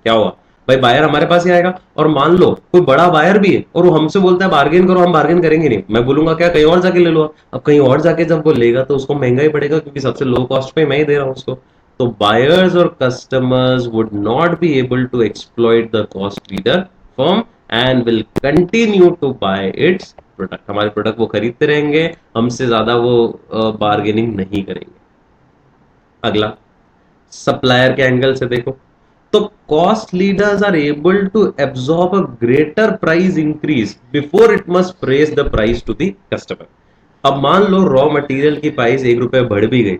क्या हुआ भाई, बायर हमारे पास ही आएगा। और मान लो कोई बड़ा बायर भी है और वो हमसे बोलता है बार्गेन करो, हम बार्गेन करेंगे नहीं। मैं बोलूंगा क्या, कहीं और जाके ले लो। अब कहीं और जाके जब वो लेगा तो उसको महंगा ही पड़ेगा, क्योंकि सबसे लो कॉस्ट पे मैं ही दे रहा हूं उसको। तो बायर्स और customers would not be able to exploit the cost leader firm and will continue to buy its product. हमारे प्रोडक्ट वो खरीदते रहेंगे, हमसे ज्यादा वो बार्गेनिंग नहीं करेंगे। अगला, सप्लायर के एंगल से देखो तो cost leaders are able to absorb a greater price increase before it must raise the price to the customer. अब मान लो रॉ मटेरियल की प्राइस 1 रुपए बढ़ भी गई,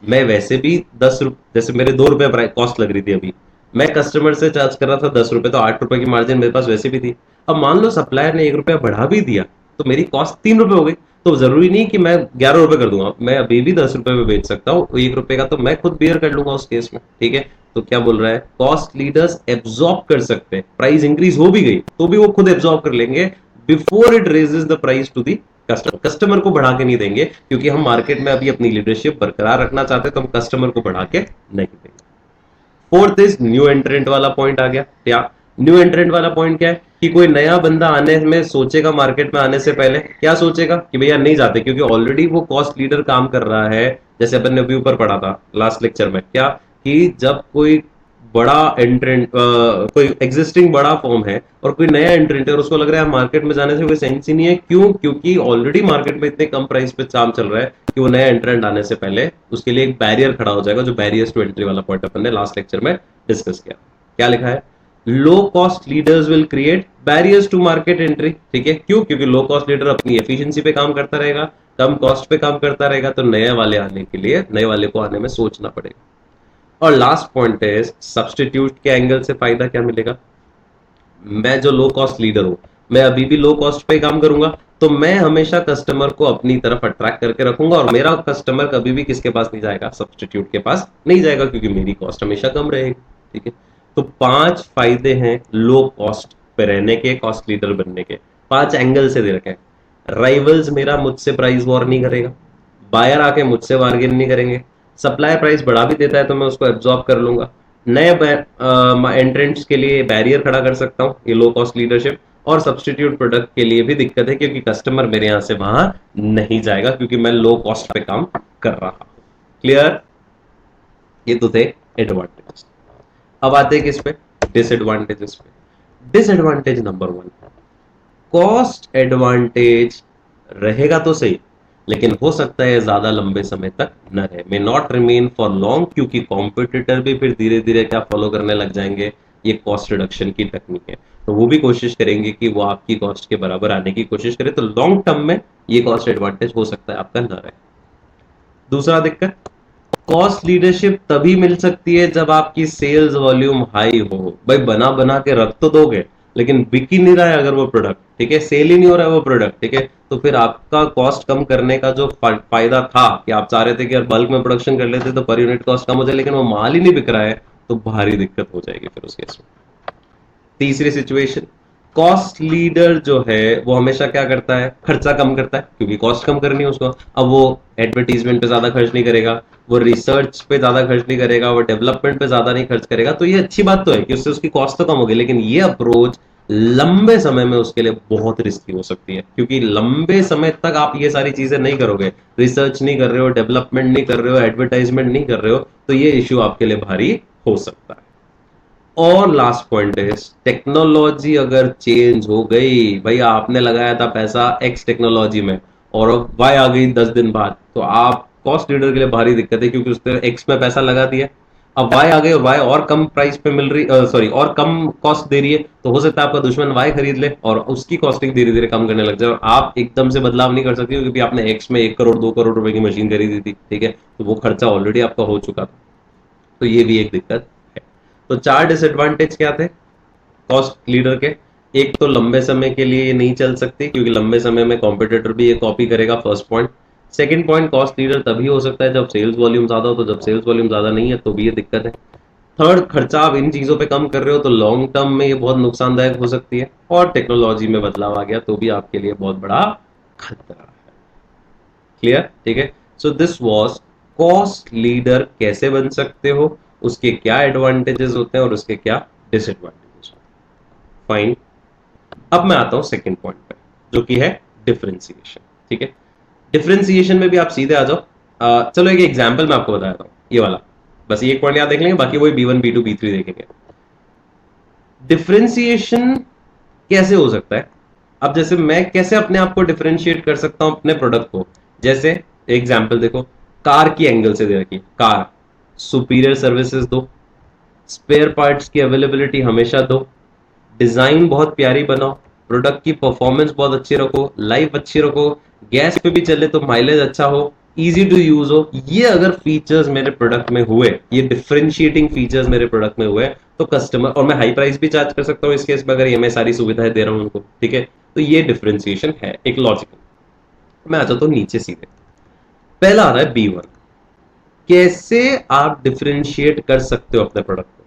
मैं वैसे भी 10 रुपए, जैसे मेरे 2 रुपए कॉस्ट लग रही थी अभी, मैं कस्टमर से चार्ज कर रहा था 10 रुपए, तो 8 रुपए की मार्जिन मेरे पास वैसे भी थी। अब मान लो सप्लायर ने 1 रुपया बढ़ा भी दिया, तो मेरी कॉस्ट 3 रुपए हो गई। तो जरूरी नहीं कि मैं 11 रुपए कर दूंगा, मैं अभी भी 10 रुपए में बेच सकता हूँ। 1 रुपए का तो मैं खुद बियर कर लूंगा उस केस में। ठीक है। तो क्या बोल रहा है, कॉस्ट लीडर्स एब्जॉर्ब कर सकते हैं, प्राइस इंक्रीज हो भी गई तो भी वो खुद एब्जॉर्ब कर लेंगे before it raises the price to the customer. Customer को बढ़ा के नहीं देंगे, क्योंकि हम मार्केट में अभी अपनी लीडरशिप बरकरार रखना चाहते हैं, तो हम कस्टमर को बढ़ा के नहीं देंगे। फोर्थ इज न्यू एंट्रेंट वाला पॉइंट आ गया। क्या न्यू एंट्रेंट वाला पॉइंट क्या है, कि कोई नया बंदा आने में सोचेगा, मार्केट में आने से पहले क्या सोचेगा कि भैया नहीं जाते, क्योंकि ऑलरेडी वो कॉस्ट लीडर काम कर रहा है। जैसे अपन ने अभी ऊपर पढ़ा था लास्ट लेक्चर में, क्या कि जब कोई बड़ा एंट्रेंट, कोई एग्जिस्टिंग बड़ा फॉर्म है और कोई नया एंट्रेंट है और उसको लग रहा है मार्केट में जाने से कोई सेंस ही नहीं है, क्यों, क्योंकि ऑलरेडी मार्केट में इतने कम प्राइस पे काम चल रहा है कि वो नया एंट्रेंट आने से पहले उसके लिए एक बैरियर खड़ा हो जाएगा, जो बैरियर्स टू एंट्री वाला पॉइंट अपन ने लास्ट लेक्चर में डिस्कस किया। क्या लिखा है, low cost leaders will create barriers to market entry. ठीक है, क्यों, क्योंकि लो कॉस्ट लीडर अपनी एफिशिएंसी पे काम करता रहेगा, कम कॉस्ट पे काम करता रहेगा, तो नए वाले आने के लिए, नए वाले को आने में सोचना पड़ेगा। और लास्ट पॉइंट है, सब्सटीट्यूट के एंगल से फायदा क्या मिलेगा, मैं जो लो कॉस्ट लीडर हूं, मैं अभी भी लो कॉस्ट पे काम करूंगा, तो मैं हमेशा कस्टमर को अपनी तरफ अट्रैक्ट करके रखूंगा, और मेरा कस्टमर कभी भी किसके पास नहीं जाएगा, सब्सटीट्यूट के पास नहीं जाएगा, क्योंकि मेरी कॉस्ट हमेशा कम रहेगी। ठीक है। तो 5 फायदे हैं लो कॉस्ट पे रहने के, कॉस्ट लीडर बनने के। 5 एंगल से दे रखे हैं। राइवल्स मेरा मुझसे प्राइस वॉर नहीं करेगा, बायर आके मुझसे बार्गेन नहीं करेंगे, सप्लाई प्राइस बढ़ा भी देता है तो मैं उसको एब्जॉर्ब कर लूंगा, नए एंट्रेंट्स के लिए बैरियर खड़ा कर सकता हूं, ये लो कॉस्ट लीडरशिप। और सब्सटीट्यूट प्रोडक्ट के लिए भी दिक्कत है, क्योंकि कस्टमर मेरे यहां से वहां नहीं जाएगा, क्योंकि मैं लो कॉस्ट पे काम कर रहा हूं। क्लियर, ये तो थे एडवांटेज। अब आते हैं किस पे, डिसएडवांटेजेस पे। डिसएडवांटेज नंबर 1, कॉस्ट एडवांटेज रहेगा तो सही, लेकिन हो सकता है ज्यादा लंबे समय तक न रहे, may not remain for long, क्योंकि कॉम्पिटिटर भी फिर धीरे धीरे क्या फॉलो करने लग जाएंगे, ये कॉस्ट रिडक्शन की टेक्निक है, तो वो भी कोशिश करेंगे कि वो आपकी कॉस्ट के बराबर आने की कोशिश करे, तो लॉन्ग टर्म में ये कॉस्ट एडवांटेज हो सकता है आपका न रहे। दूसरा दिक्कत, कॉस्ट लीडरशिप तभी मिल सकती है जब आपकी सेल्स वॉल्यूम हाई हो। भाई बना बना के रख तो दोगे, लेकिन बिक ही नहीं रहा है अगर वो प्रोडक्ट, ठीक है, सेल ही नहीं हो रहा है वो प्रोडक्ट, ठीक है, तो फिर आपका कॉस्ट कम करने का जो फायदा था, कि आप चाह रहे थे कि यार बल्क में प्रोडक्शन कर लेते तो पर यूनिट कॉस्ट कम हो जाए, लेकिन वो माल ही नहीं बिक रहा है, तो भारी दिक्कत हो जाएगी फिर उस केस में। तीसरी सिचुएशन, कॉस्ट लीडर जो है वो हमेशा क्या करता है, खर्चा कम करता है, क्योंकि कॉस्ट कम करनी है उसको। अब वो एडवर्टीजमेंट पे ज्यादा खर्च नहीं करेगा, वो रिसर्च पे ज्यादा खर्च नहीं करेगा, वो डेवलपमेंट पे ज्यादा नहीं खर्च करेगा, तो ये अच्छी बात तो है कि उससे उसकी कॉस्ट तो कम होगी, लेकिन ये अप्रोच लंबे समय में उसके लिए बहुत रिस्की हो सकती है, क्योंकि लंबे समय तक आप ये सारी चीजें नहीं करोगे, रिसर्च नहीं कर रहे हो, डेवलपमेंट नहीं कर रहे हो, एडवर्टाइजमेंट नहीं कर रहे हो, तो ये इश्यू आपके लिए भारी हो सकता है। और लास्ट पॉइंट है, टेक्नोलॉजी अगर चेंज हो गई, भाई आपने लगाया था पैसा एक्स टेक्नोलॉजी में और अब वाई आ गई 10 दिन बाद, तो आप कॉस्ट लीडर के लिए भारी दिक्कत है, क्योंकि उसने एक्स में पैसा लगा दिया, अब वाई आ गई और वाई और कम प्राइस पे मिल रही, सॉरी और कम कॉस्ट दे रही है, तो हो सकता है आपका दुश्मन वाई खरीद ले और उसकी कॉस्टिंग धीरे धीरे कम करने लग जाए, और आप एकदम से बदलाव नहीं कर सकते, क्योंकि आपने एक्स में 1 करोड़ 2 करोड़ रुपए की मशीन खरीदी थी, ठीक है, तो वो खर्चा ऑलरेडी आपका हो चुका था, तो ये भी एक दिक्कत है। तो 4 डिसएडवांटेज क्या थे कॉस्ट लीडर के, एक तो लंबे समय के लिए ये नहीं चल सकती क्योंकि लंबे समय में कॉम्पिटिटर भी ये कॉपी करेगा, first point. Second point, cost leader तभी हो सकता है जब सेल्स वॉल्यूम ज्यादा हो, तो जब सेल्स वॉल्यूम ज्यादा नहीं है तो भी ये दिक्कत है। थर्ड, खर्चा आप इन चीजों पे कम कर रहे हो तो लॉन्ग टर्म में ये बहुत नुकसानदायक हो सकती है। और टेक्नोलॉजी में बदलाव आ गया तो भी आपके लिए बहुत बड़ा खतरा है। क्लियर? ठीक है। So this was cost leader कैसे बन सकते हो, उसके क्या एडवांटेजेस होते हैं और उसके क्या डिसएडवांटेजेस। फाइन। अब मैं आता हूं सेकंड पॉइंट पे, जो कि है डिफरेंशिएशन। ठीक है। डिफरेंशिएशन में भी आप सीधे आ जाओ। चलो एक एग्जांपल मैं आपको बताता हूं, ये वाला। बस ये एक पॉइंट याद देख लेंगे, बाकी वही B1 B2 B3 देखेंगे। डिफरेंशिएशन कैसे हो सकता है? अब जैसे मैं कैसे अपने आप को डिफरेंशिएट कर सकता हूं अपने प्रोडक्ट को, जैसे एग्जांपल देखो, कार की एंगल से दे रखी, कार सुपीरियर सर्विसेज दो, स्पेयर पार्ट्स की अवेलेबिलिटी हमेशा दो, डिजाइन बहुत प्यारी बनाओ, प्रोडक्ट की परफॉर्मेंस बहुत अच्छी रखो, लाइफ अच्छी रखो, गैस पे भी चले तो माइलेज अच्छा हो, इजी टू यूज हो। ये अगर फीचर्स मेरे प्रोडक्ट में हुए, ये डिफरेंशिएटिंग फीचर्स मेरे प्रोडक्ट में हुए, तो कस्टमर, और मैं हाई प्राइस भी चार्ज कर सकता हूँ इस केस में अगर ये मैं सारी सुविधाएं दे रहा हूं उनको। ठीक है। तो ये डिफरेंशिएशन है एक लॉजिकल। मैं आ जाता हूँ नीचे सीधे। पहला आ रहा है B1, कैसे आप डिफरेंशिएट कर सकते हो अपने प्रोडक्ट को।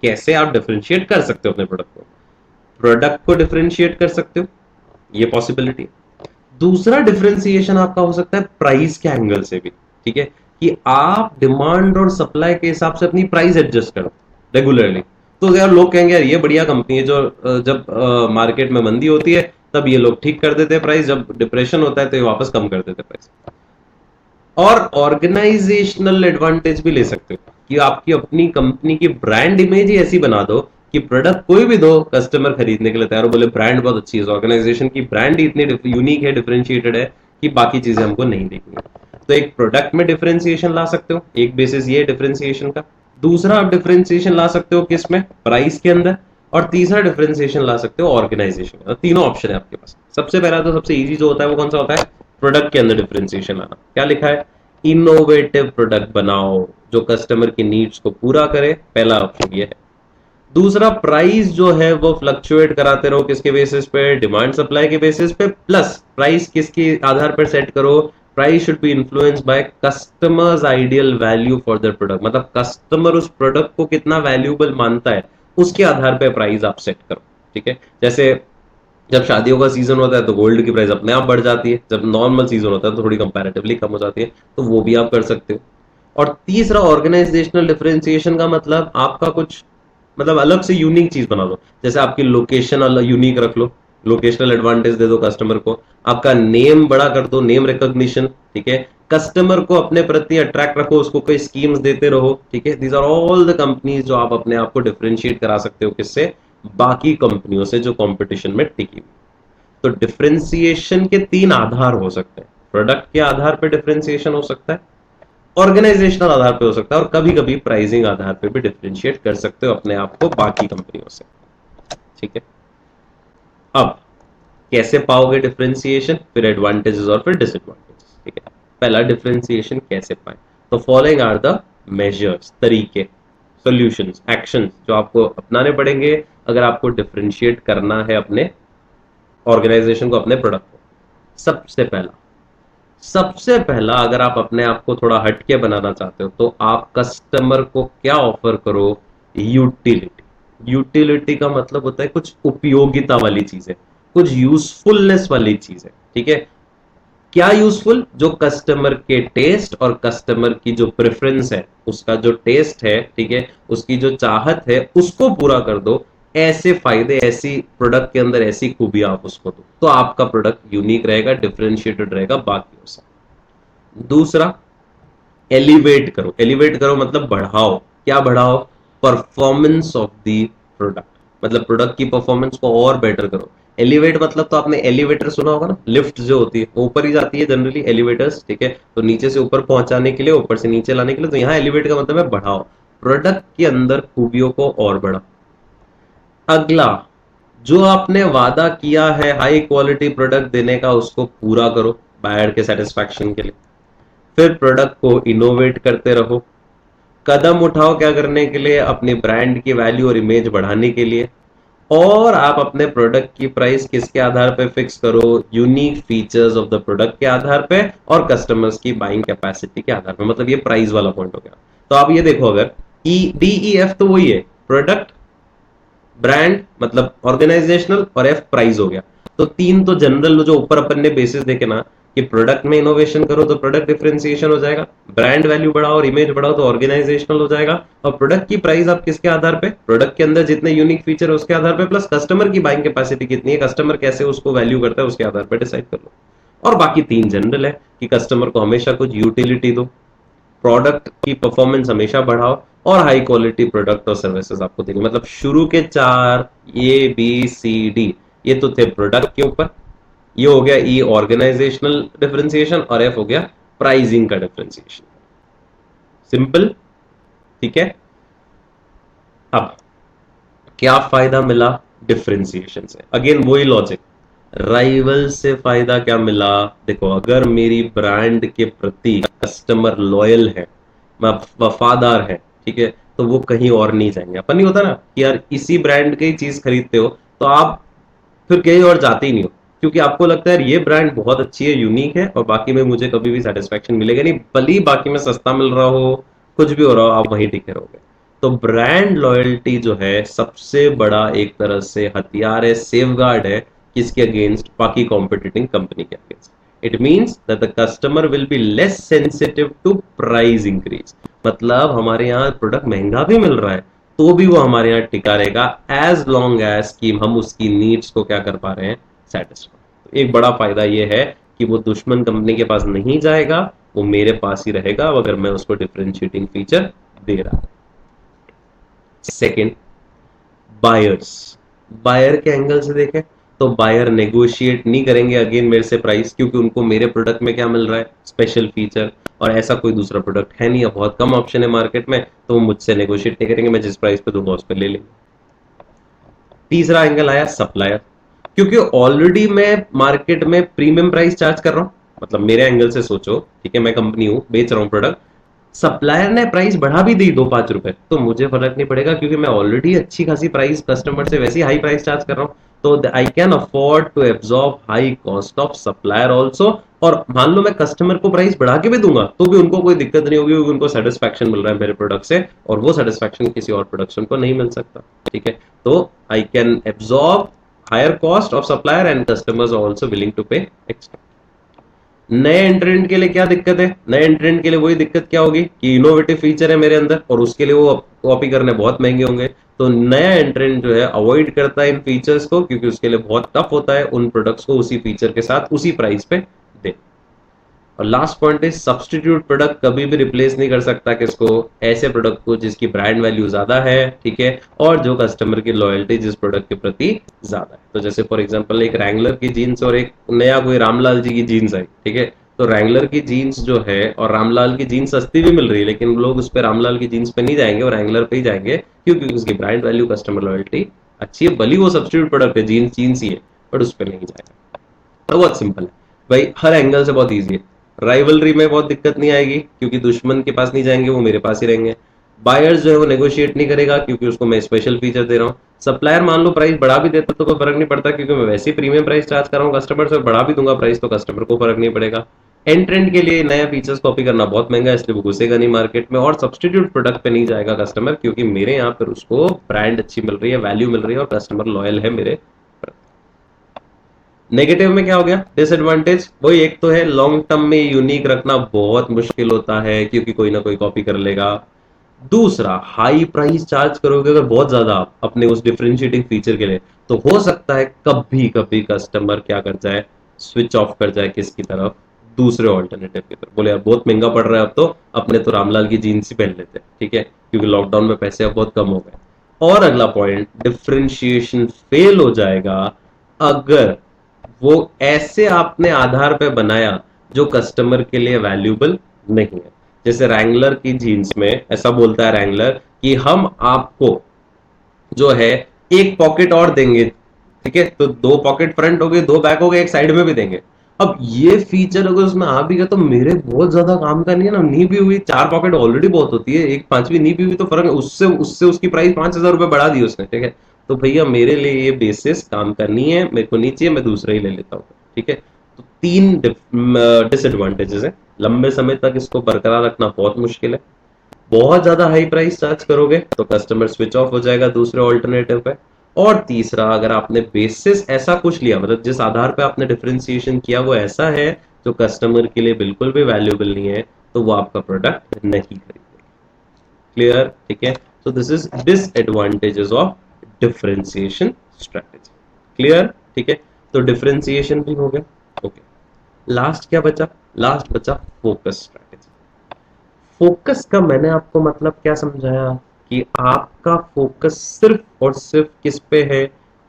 कैसे आप डिफरेंशिएट कर सकते हो अपने प्रोडक्ट को? प्रोडक्ट को डिफरेंशिएट कर सकते हो, ये पॉसिबिलिटी। दूसरा डिफरेंशिएशन आपका हो सकता है प्राइस के एंगल से भी। ठीक है, कि आप डिमांड और सप्लाई के हिसाब से अपनी प्राइस एडजस्ट करो रेगुलरली। तो यार लोग कहेंगे यार ये बढ़िया कंपनी है जो जब मार्केट में मंदी होती है तब ये लोग ठीक कर देते हैं प्राइस, जब डिप्रेशन होता है तो ये वापस कम कर देते हैं प्राइस। और ऑर्गेनाइजेशनल एडवांटेज भी ले सकते हो कि आपकी अपनी कंपनी की ब्रांड इमेज ही ऐसी बना दो कि प्रोडक्ट कोई भी दो कस्टमर खरीदने के लिए तैयार हो, बोले ब्रांड बहुत अच्छी है, ऑर्गेनाइजेशन की ब्रांड ही इतनी यूनिक है, डिफरेंशिएटेड है कि बाकी चीजें हमको नहीं देखनी है। तो एक प्रोडक्ट में डिफरेंशिएशन ला सकते हो, एक बेसिस ये डिफरेंशिएशन का। दूसरा आप डिफरेंशिएशन ला सकते हो किस में? प्राइस के अंदर। और तीसरा डिफरेंशिएशन ला सकते हो ऑर्गेनाइजेशन में। तीनों ऑप्शन है आपके पास। सबसे पहला तो सबसे इजी जो होता है वो कौन सा होता है? प्रोडक्ट के अंदर डिफरेंशिएशन लाना। क्या लिखा है? इनोवेटिव प्रोडक्ट बनाओ जो कस्टमर की नीड्स को पूरा करे, पहला ऑप्शन ये है। दूसरा, प्राइस जो है वो फ्लक्चुएट कराते रहो, किसके बेसिस पे? डिमांड सप्लाई के बेसिस पे। प्लस प्राइस किसके आधार पर सेट करो? Price should be influence by customers ideal value for their product, मतलब कस्टमर उस प्रोडक्ट को कितना वैल्यूएबल मानता है उसके आधार पर प्राइस आप सेट करो। ठीक है। जैसे जब शादियों का सीजन होता है तो गोल्ड की प्राइस अपने आप बढ़ जाती है, जब नॉर्मल सीजन होता है तो थोड़ी कंपैरेटिवली कम हो जाती है, तो वो भी आप कर सकते हो। और तीसरा, ऑर्गेनाइजेशनल डिफरेंशिएशन का मतलब आपका कुछ, मतलब अलग से यूनिक चीज बना दो। जैसे आपकी लोकेशन अलग यूनिक रख लो, लोकेशनल एडवांटेज दे दो कस्टमर को। आपका नेम बड़ा कर दो, नेम रिकॉग्निशन। ठीक है। कस्टमर को अपने प्रति अट्रैक्ट रखो, उसको कोई स्कीम्स देते रहो। ठीक है। These are all the companies जो आप अपने आप को डिफरेंशिएट करा सकते हो किससे? बाकी कंपनियों से जो कंपटीशन में टिकी हुई। तो डिफरेंशिएशन के तीन आधार हो सकते हैं। प्रोडक्ट के आधार पर डिफरेंशिएशन हो सकता है, ऑर्गेनाइजेशनल आधार पे हो सकता है, और कभी कभी प्राइसिंग आधार पे भी डिफरेंशिएट कर सकते हो अपने आप को बाकी कंपनियों से। ठीक है। अब कैसे पाओगे डिफरेंशिएशन, फिर एडवांटेजेस और फिर डिसएडवांटेजेस। ठीक है। पहला, डिफरेंशिएशन कैसे पाए? तो फॉलोइंग आर द मेजर्स, तरीके, सॉल्यूशंस, एक्शंस जो आपको अपनाने पड़ेंगे अगर आपको डिफरेंशिएट करना है अपने ऑर्गेनाइजेशन को, अपने प्रोडक्ट को। सबसे पहला अगर आप अपने आप को थोड़ा हटके बनाना चाहते हो तो आप कस्टमर को क्या ऑफर करो? यूटिलिटी। यूटिलिटी का मतलब होता है कुछ उपयोगिता वाली चीजें, कुछ यूजफुलनेस वाली चीजें। ठीक है। क्या यूजफुल? जो कस्टमर के टेस्ट और कस्टमर की जो प्रेफरेंस है, उसका जो टेस्ट है, ठीक है, उसकी जो चाहत है, उसको पूरा कर दो। ऐसे फायदे, ऐसी प्रोडक्ट के अंदर ऐसी खूबी आप उसको दो, तो आपका प्रोडक्ट यूनिक रहेगा, डिफरेंशिएटेड रहेगा बाकियों से। दूसरा, एलिवेट करो। एलिवेट करो मतलब बढ़ाओ। क्या बढ़ाओ? परफॉर्मेंस ऑफ द प्रोडक्ट, मतलब प्रोडक्ट की परफॉर्मेंस को और बेटर करो। एलिवेट मतलब तो आपने एलिवेटर सुना होगा ना, लिफ्ट जो होती है वो ऊपर ही जाती है जनरली, एलिवेटर्स। ठीक है। तो नीचे से ऊपर पहुंचाने के लिए, ऊपर से नीचे लाने के लिए, तो यहाँ एलिवेट का मतलब है बढ़ाओ, प्रोडक्ट के अंदर खूबियों को और बढ़ाओ। अगला, जो आपने वादा किया है हाई क्वालिटी प्रोडक्ट देने का, उसको पूरा करो बायर के सेटिस्फैक्शन के लिए। फिर प्रोडक्ट को इनोवेट करते रहो। कदम उठाओ क्या करने के लिए? अपनी ब्रांड की वैल्यू और इमेज बढ़ाने के लिए। और आप अपने प्रोडक्ट की प्राइस किसके आधार पे फिक्स करो, unique features of the product के आधार पे और कस्टमर्स की बाइंग कैपेसिटी के आधार पे, मतलब ये प्राइस वाला पॉइंट हो गया। तो आप ये देखो, अगर ई डी ई एफ तो वही है, प्रोडक्ट, ब्रांड मतलब ऑर्गेनाइजेशनल, और एफ प्राइस हो गया। तो तीन तो जनरल जो ऊपर अपन ने बेसिस देखे ना, कि प्रोडक्ट में इनोवेशन करो तो प्रोडक्ट डिफरेंशिएशन हो जाएगा, ब्रांड वैल्यू बढ़ाओ और इमेज बढ़ाओ तो ऑर्गेनाइजेशनल हो जाएगा, और प्रोडक्ट की प्राइस आप किसके आधार पे, प्रोडक्ट के अंदर जितने यूनिक फीचर है उसके आधार पे, प्लस कस्टमर की बाइंग कैपेसिटी कितनी है, कस्टमर कैसे उसको वैल्यू करता है उसके आधार पर डिसाइड कर लो। और बाकी तीन जनरल है कि कस्टमर को हमेशा कुछ यूटिलिटी दो, प्रोडक्ट की परफॉर्मेंस हमेशा बढ़ाओ, और हाई क्वालिटी प्रोडक्ट और सर्विसेज आपको देनी। मतलब शुरू के चार, A B C D, ये तो थे प्रोडक्ट के ऊपर, ये हो गया ई ऑर्गेनाइजेशनल डिफरेंशिएशन, और एफ हो गया प्राइसिंग का डिफरेंशिएशन। सिंपल, ठीक है। अब क्या फायदा मिला डिफरेंशिएशन से, अगेन वही लॉजिक, राइवल से फायदा क्या मिला, देखो अगर मेरी ब्रांड के प्रति कस्टमर लॉयल है, वफादार है, ठीक है, तो वो कहीं और नहीं जाएंगे। अपन नहीं होता ना कि यार इसी ब्रांड की चीज खरीदते हो तो आप फिर कहीं और जाते ही नहीं हो, क्योंकि आपको लगता है यार ये ब्रांड बहुत अच्छी है, यूनिक है, और बाकी में मुझे कभी भी सेटिस्फेक्शन मिलेगा नहीं, भले ही बाकी में सस्ता मिल रहा हो, कुछ भी हो रहा हो, आप वहीं टिके रहोगे। तो ब्रांड लॉयल्टी जो है सबसे बड़ा एक तरह से हथियार है, सेफगार्ड है, किसके अगेंस्ट, बाकी कॉम्पिटिटिंग कंपनी के against. It means that the customer will be less sensitive to price increase, मतलब हमारे यहाँ प्रोडक्ट महंगा भी मिल रहा है तो भी वो हमारे यहाँ टिका रहेगा, एज लॉन्ग एज कि हम उसकी नीड्स को क्या कर पा रहे हैं, सेटिस्फाई। तो एक बड़ा फायदा ये है कि वो दुश्मन कंपनी के पास नहीं जाएगा, वो मेरे पास ही रहेगा अगर मैं उसको डिफरेंशिएटिंग फीचर दे रहा हूं। सेकेंड, बायर्स, बायर के एंगल से देखें तो बायर नेगोशिएट नहीं करेंगे अगेन मेरे से प्राइस, क्योंकि उनको मेरे प्रोडक्ट में क्या मिल रहा है, स्पेशल फीचर, और ऐसा कोई दूसरा प्रोडक्ट है नहीं, या बहुत कम ऑप्शन है मार्केट में, तो वो मुझसे नेगोशिएट नहीं करेंगे, मैं जिस प्राइस पे दूंगा उस पर ले लेंगे। तीसरा एंगल आया सप्लायर, क्योंकि ऑलरेडी मैं मार्केट में प्रीमियम प्राइस चार्ज कर रहा हूं, मतलब मेरे एंगल से सोचो, ठीक है, मैं कंपनी हूं, बेच रहा हूं प्रोडक्ट, सप्लायर ने प्राइस बढ़ा भी दी 2-5 रुपए तो मुझे फर्क नहीं पड़ेगा, क्योंकि मैं ऑलरेडी अच्छी खासी प्राइस कस्टमर से वैसी हाई प्राइस चार्ज कर रहा हूं, तो I can afford to absorb high cost of supplier also. और मान लो मैं कस्टमर को प्राइस बढ़ा के भी दूंगा तो भी उनको कोई दिक्कत नहीं होगी, क्योंकि उनको सेटिस्फैक्शन मिल रहा है मेरे प्रोडक्ट से, और वो सेटिस्फैक्शन किसी और प्रोडक्शन को नहीं मिल सकता, ठीक है। तो I can absorb higher cost of supplier and customers are also willing to pay extra. नए एंट्रेंट के लिए क्या दिक्कत है, नए एंट्रेंट के लिए वही दिक्कत क्या होगी कि इनोवेटिव फीचर है मेरे अंदर और उसके लिए वो कॉपी करने बहुत महंगे होंगे, तो नया एंट्रेंट जो है अवॉइड करता है इन फीचर्स को, क्योंकि उसके लिए बहुत टफ होता है उन प्रोडक्ट्स को उसी फीचर के साथ उसी प्राइस पे दे। और last point is substitute product कभी भी रिप्लेस नहीं कर सकता किसको, ऐसे प्रोडक्ट को जिसकी ब्रांड वैल्यू ज्यादा है, ठीक है, और जो कस्टमर की लॉयल्टी जिस प्रोडक्ट के प्रति ज्यादा है। तो जैसे फॉर एग्जांपल एक रैंगलर की जीन्स और एक नया कोई रामलाल जी की जीन्स आई, ठीक है, तो रैंगलर की जीन्स जो है और रामलाल की जीन्स सस्ती भी मिल रही है, लेकिन लोग उस पर रामलाल की जीन्स पे नहीं जाएंगे और रैंगलर पे ही जाएंगे, क्योंकि उसकी ब्रांड वैल्यू कस्टमर लॉयल्टी अच्छी है, भली वो सब्सटीट्यूट प्रोडक्ट है, जीन्स जीन्स ही है, बट उस पर नहीं जाएगा। तो बहुत सिंपल है भाई, हर एंगल से बहुत ईजी है। राइवलरी में बहुत दिक्कत नहीं आएगी, क्योंकि दुश्मन के पास नहीं जाएंगे, वो मेरे पास ही रहेंगे। बायर्स जो है वो नेगोशिएट नहीं करेगा, क्योंकि उसको मैं स्पेशल फीचर दे रहा हूँ। सप्लायर मान लो प्राइस बढ़ा भी देता तो कोई फर्क नहीं पड़ता, क्योंकि मैं वैसे ही प्रीमियम प्राइस चार्ज कर रहा हूँ कस्टमर से, बढ़ा भी दूंगा प्राइस तो कस्टमर को फर्क नहीं पड़ेगा। एंट्रेंट के लिए नया फीचर्स कॉपी करना बहुत महंगा है, इसलिए वो घुसेगा नहीं मार्केट में, और सब्सटीट्यूट प्रोडक्ट पे नहीं जाएगा कस्टमर, क्योंकि मेरे यहाँ पर उसको ब्रांड अच्छी मिल रही है, वैल्यू मिल रही है, और कस्टमर लॉयल है मेरे। नेगेटिव में क्या हो गया, डिसएडवांटेज वही, एक तो है लॉन्ग टर्म में यूनिक रखना बहुत मुश्किल होता है, क्योंकि कोई ना कोई कॉपी कर लेगा। दूसरा, हाई प्राइस चार्ज करोगे अगर बहुत ज्यादा आप अपने उस डिफरेंशिएटिंग फीचर के लिए, तो हो सकता है कभी कभी कस्टमर क्या कर जाए, स्विच ऑफ कर जाए किसकी तरफ, दूसरे ऑल्टरनेटिव की तरफ, बोले यार बहुत महंगा पड़ रहा है अब तो अपने तो रामलाल की जीन्स ही पहन लेते हैं, ठीक है, क्योंकि लॉकडाउन में पैसे अब बहुत कम हो गए। और अगला पॉइंट, डिफरेंशिएशन फेल हो जाएगा अगर वो ऐसे आपने आधार पे बनाया जो कस्टमर के लिए वैल्यूबल नहीं है। जैसे रैंगलर की जीन्स में ऐसा बोलता है रैंगलर कि हम आपको जो है एक पॉकेट और देंगे, ठीक है, तो दो पॉकेट फ्रंट हो गए, दो बैक हो गए, एक साइड में भी देंगे। अब ये फीचर अगर उसमें आ भी गया तो मेरे बहुत ज्यादा काम का नहीं है ना, नी भी हुई, चार पॉकेट ऑलरेडी बहुत होती है, एक पांचवी नी भी हुई तो फर्क, उससे उससे उसकी प्राइस 5,000 रुपए बढ़ा दी उसने, ठीक है, तो भैया मेरे लिए ये बेसिस काम का नहीं है, मेरे को नहीं चाहिए, मैं दूसरा ही ले लेता हूँ। ठीक है, तो तीन डिसएडवांटेजेस है। लंबे समय तक इसको बरकरार रखना बहुत मुश्किल है। बहुत ज्यादा हाई प्राइस चार्ज करोगे तो कस्टमर स्विच ऑफ हो जाएगा दूसरे ऑल्टरनेटिव पे। और तीसरा, अगर आपने बेसिस ऐसा कुछ लिया, मतलब जिस आधार पे आपने डिफरेंशिएशन किया वो ऐसा है जो कस्टमर के लिए बिल्कुल भी वैल्यूएबल नहीं है, तो वो आपका प्रोडक्ट नहीं खरीदेगा। क्लियर? ठीक है, तो this is disadvantages of differentiation strategy. Clear? ठीक है, तो डिफरेंशिएशन भी हो गया। ओके, लास्ट क्या बचा? लास्ट बचा फोकस स्ट्रेटेजी। फोकस का मैंने आपको मतलब क्या समझाया कि आपका फोकस सिर्फ और सिर्फ किस पे है?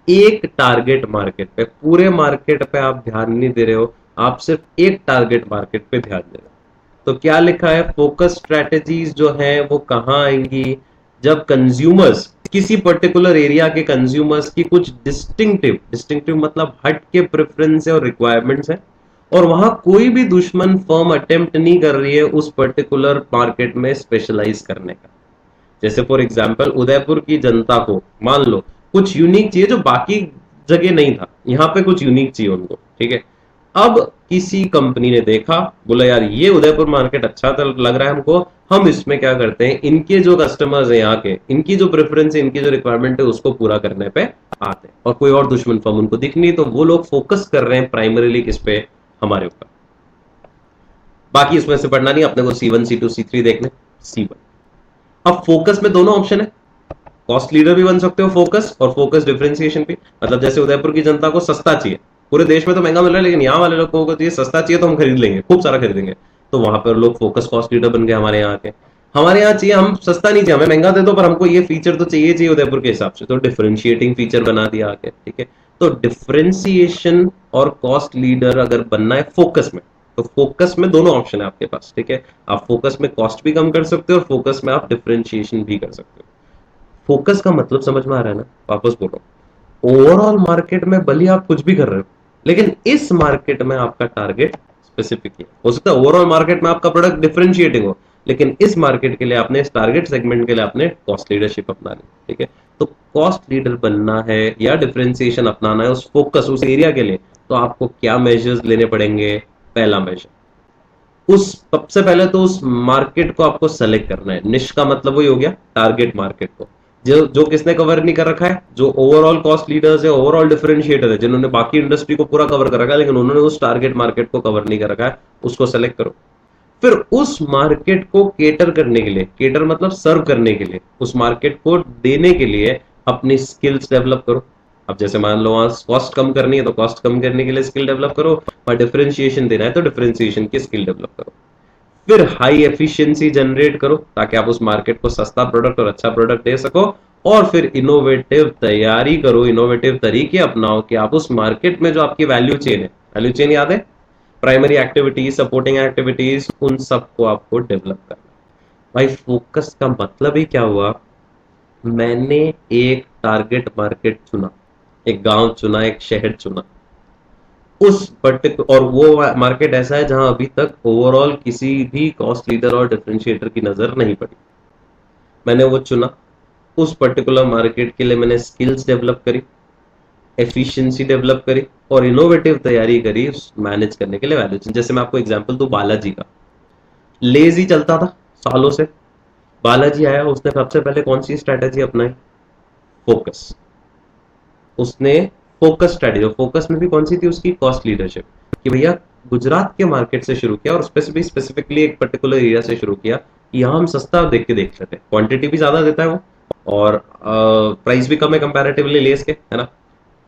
एक टारगेट मार्केट पे। पूरे मार्केट पे आप ध्यान नहीं दे रहे हो, आप सिर्फ एक टारगेट मार्केट पे ध्यान दे रहे हो। तो क्या लिखा है? फोकस स्ट्रेटेजीज जो है वो कहां आएंगी? जब कंज्यूमर्स, किसी पर्टिकुलर एरिया के कंज्यूमर्स की कुछ डिस्टिंक्टिव, डिस्टिंक्टिव मतलब हट के प्रेफरेंस है और रिक्वायरमेंट्स है, और वहां कोई भी दुश्मन फर्म अटेम्प्ट नहीं कर रही है उस पर्टिकुलर मार्केट में स्पेशलाइज करने का। जैसे फॉर एग्जांपल उदयपुर की जनता को मान लो कुछ यूनिक चाहिए जो बाकी जगह नहीं था, यहाँ पे कुछ यूनिक चाहिए उनको। ठीक है, अब किसी कंपनी ने देखा, बोला यार ये उदयपुर मार्केट अच्छा लग रहा है हमको, हम इसमें क्या करते हैं, इनके जो कस्टमर्स हैं यहाँ के, इनकी जो प्रेफरेंस है, इनकी जो रिक्वायरमेंट है, उसको पूरा करने पे आते हैं। और कोई और दुश्मन फर्म उनको दिख नहीं, तो वो लोग फोकस कर रहे हैं प्राइमरीली किस पे? हमारे ऊपर। बाकी इसमें से पढ़ना नहीं, अपने को C1 C2 C3 देखने। C1, अब फोकस में दोनों ऑप्शन है, कॉस्ट लीडर भी बन सकते हो फोकस, और फोकस डिफरेंशिएशन भी। मतलब जैसे उदयपुर की जनता को सस्ता चाहिए, पूरे देश में तो महंगा मिल रहा है, लेकिन यहाँ वाले लोगों को चाहिए सस्ता चाहिए, तो हम खरीद लेंगे, खूब सारा खरीदेंगे। तो वहां पर लोग फोकस कॉस्ट लीडर बन गए हमारे यहाँ के। हमारे यहाँ चाहिए, हम सस्ता नहीं चाहिए, हमें महंगा दे दो, पर हमको ये फीचर तो चाहिए चाहिए उदयपुर के हिसाब से, तो डिफरेंशिएटिंग फीचर बना दिया आके। ठीक है, तो डिफरेंशिएशन और कॉस्ट लीडर अगर बनना है फोकस में, तो फोकस में दोनों ऑप्शन है आपके पास। ठीक है, आप फोकस में कॉस्ट भी कम कर सकते हो और फोकस में आप डिफरेंशिएशन भी कर सकते हो। फोकस का मतलब समझ में आ रहा है ना? वापस बोल रहा हूं, ओवरऑल मार्केट में भले आप कुछ भी कर रहे हो, लेकिन इस मार्केट में आपका टारगेट स्पेसिफिक है। हो सकता है ओवरऑल मार्केट में आपका प्रोडक्ट डिफरेंशिएटिंग हो, लेकिन इस मार्केट के लिए आपने, इस टारगेट सेगमेंट के लिए आपने कॉस्ट लीडरशिप अपनानी। ठीक है, तो कॉस्ट लीडर बनना है या डिफरेंशिएशन अपनाना है उस फोकस, उस एरिया के लिए, तो आपको क्या मेजर्स लेने पड़ेंगे? पहला मेजर, उस सबसे पहले तो उस मार्केट को आपको सेलेक्ट करना है। निश का मतलब वही हो गया, टारगेट मार्केट को, जो जो किसने कवर नहीं कर रखा है, जो ओवरऑल कॉस्ट लीडर्स है, ओवरऑल डिफरेंशिएटर है, जिन्होंने बाकी इंडस्ट्री को पूरा कवर कर रखा है लेकिन उन्होंने उस टारगेट मार्केट को कवर नहीं कर रखा है, उसको सेलेक्ट करो। फिर उस मार्केट को केटर करने के लिए, केटर मतलब सर्व करने के लिए, उस मार्केट को देने के लिए अपनी स्किल्स डेवलप करो। अब जैसे मान लो वहां कॉस्ट कम करनी है तो कॉस्ट कम करने के लिए स्किल डेवलप करो, और डिफरेंशिएशन देना है तो डिफरेंशिएशन की स्किल डेवलप करो। फिर हाई एफिशिएंसी जनरेट करो ताकि आप उस मार्केट को सस्ता प्रोडक्ट और अच्छा प्रोडक्ट दे सको। और फिर इनोवेटिव तैयारी करो, इनोवेटिव तरीके अपनाओ कि आप उस मार्केट में जो आपकी वैल्यू चेन है, वैल्यू चेन याद है, प्राइमरी एक्टिविटीज, सपोर्टिंग एक्टिविटीज, उन सबको आपको डेवलप करना। भाई फोकस का मतलब ही क्या हुआ? मैंने एक टारगेट मार्केट चुना, एक गांव चुना, एक शहर चुना, उस पर्टिकुलर, और वो मार्केट ऐसा है जहां अभी तक ओवरऑल किसी भी कॉस्ट लीडर और डिफरेंशिएटर की नजर नहीं पड़ी। मैंने वो चुना, उस पर्टिकुलर मार्केट के लिए मैंने स्किल्स डेवलप करी, एफिशिएंसी डेवलप करी, और इनोवेटिव तैयारी करी उस मैनेज करने के लिए वैल्यू चेन। जैसे मैं आपको एग्जांपल दूं बालाजी का, लेज ही चलता था सालों से, बालाजी आया, उसने सबसे पहले कौन सी स्ट्रेटेजी अपनाई? फोकस। उसने फोकस स्ट्रेटेजी, फोकस में भी कौन सी थी उसकी? Cost leadership. कि भैया गुजरात के मार्केट से शुरू किया, और स्पेसिफिकली एक पर्टिकुलर एरिया से शुरू किया कि यहाँ हम सस्ता देख के देख लेते हैं, क्वांटिटी भी ज्यादा देता है वो, और प्राइस भी कम है कंपैरेटिवली लेस के, है ना?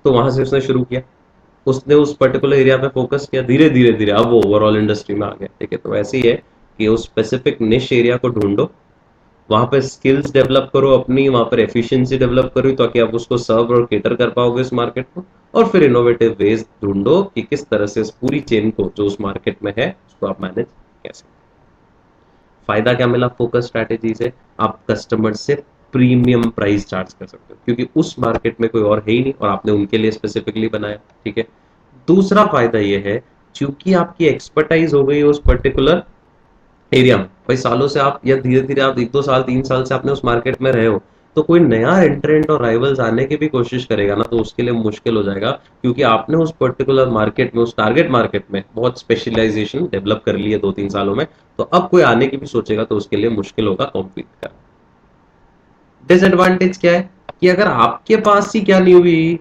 तो वहां से उसने शुरू किया, उसने उस पर्टिकुलर एरिया पे फोकस किया, धीरे धीरे धीरे अब वो ओवरऑल इंडस्ट्री में आ गया। ठीक है, तो ऐसे ही है कि उस स्पेसिफिक निश एरिया को ढूंढो, वहां पे स्किल्स डेवलप करो अपनी, वहां पर एफिशिएंसी डेवलप करो ताकि आप उसको सर्व और केटर कर पाओगे इस मार्केट को। और फिर इनोवेटिव वेज ढूंढो कि किस तरह से इस पूरी चेन को जो उस मार्केट में है उसको आप मैनेज कैसे। फायदा क्या मिला फोकस स्ट्रैटेजी से? आप कस्टमर से प्रीमियम प्राइस चार्ज कर सकते हो, क्योंकि उस मार्केट में कोई और है ही नहीं और आपने उनके लिए स्पेसिफिकली बनाया। ठीक है, दूसरा फायदा यह है, क्योंकि आपकी एक्सपर्टाइज हो गई उस पर्टिकुलर एरिया में, भाई सालों से आप, या धीरे धीरे आप 1-2 साल 3 साल से आपने उस मार्केट में रहे हो, तो कोई नया एंट्रेंट और राइवल्स आने की भी कोशिश करेगा ना, तो उसके लिए मुश्किल हो जाएगा, क्योंकि आपने उस पर्टिकुलर मार्केट में, उस टारगेट मार्केट में बहुत स्पेशलाइजेशन डेवलप कर ली है 2-3 सालों में, तो अब कोई आने की भी सोचेगा तो उसके लिए मुश्किल होगा कॉम्पीट करना। डिसएडवांटेज क्या है कि अगर आपके पास ही क्या नहीं हुई,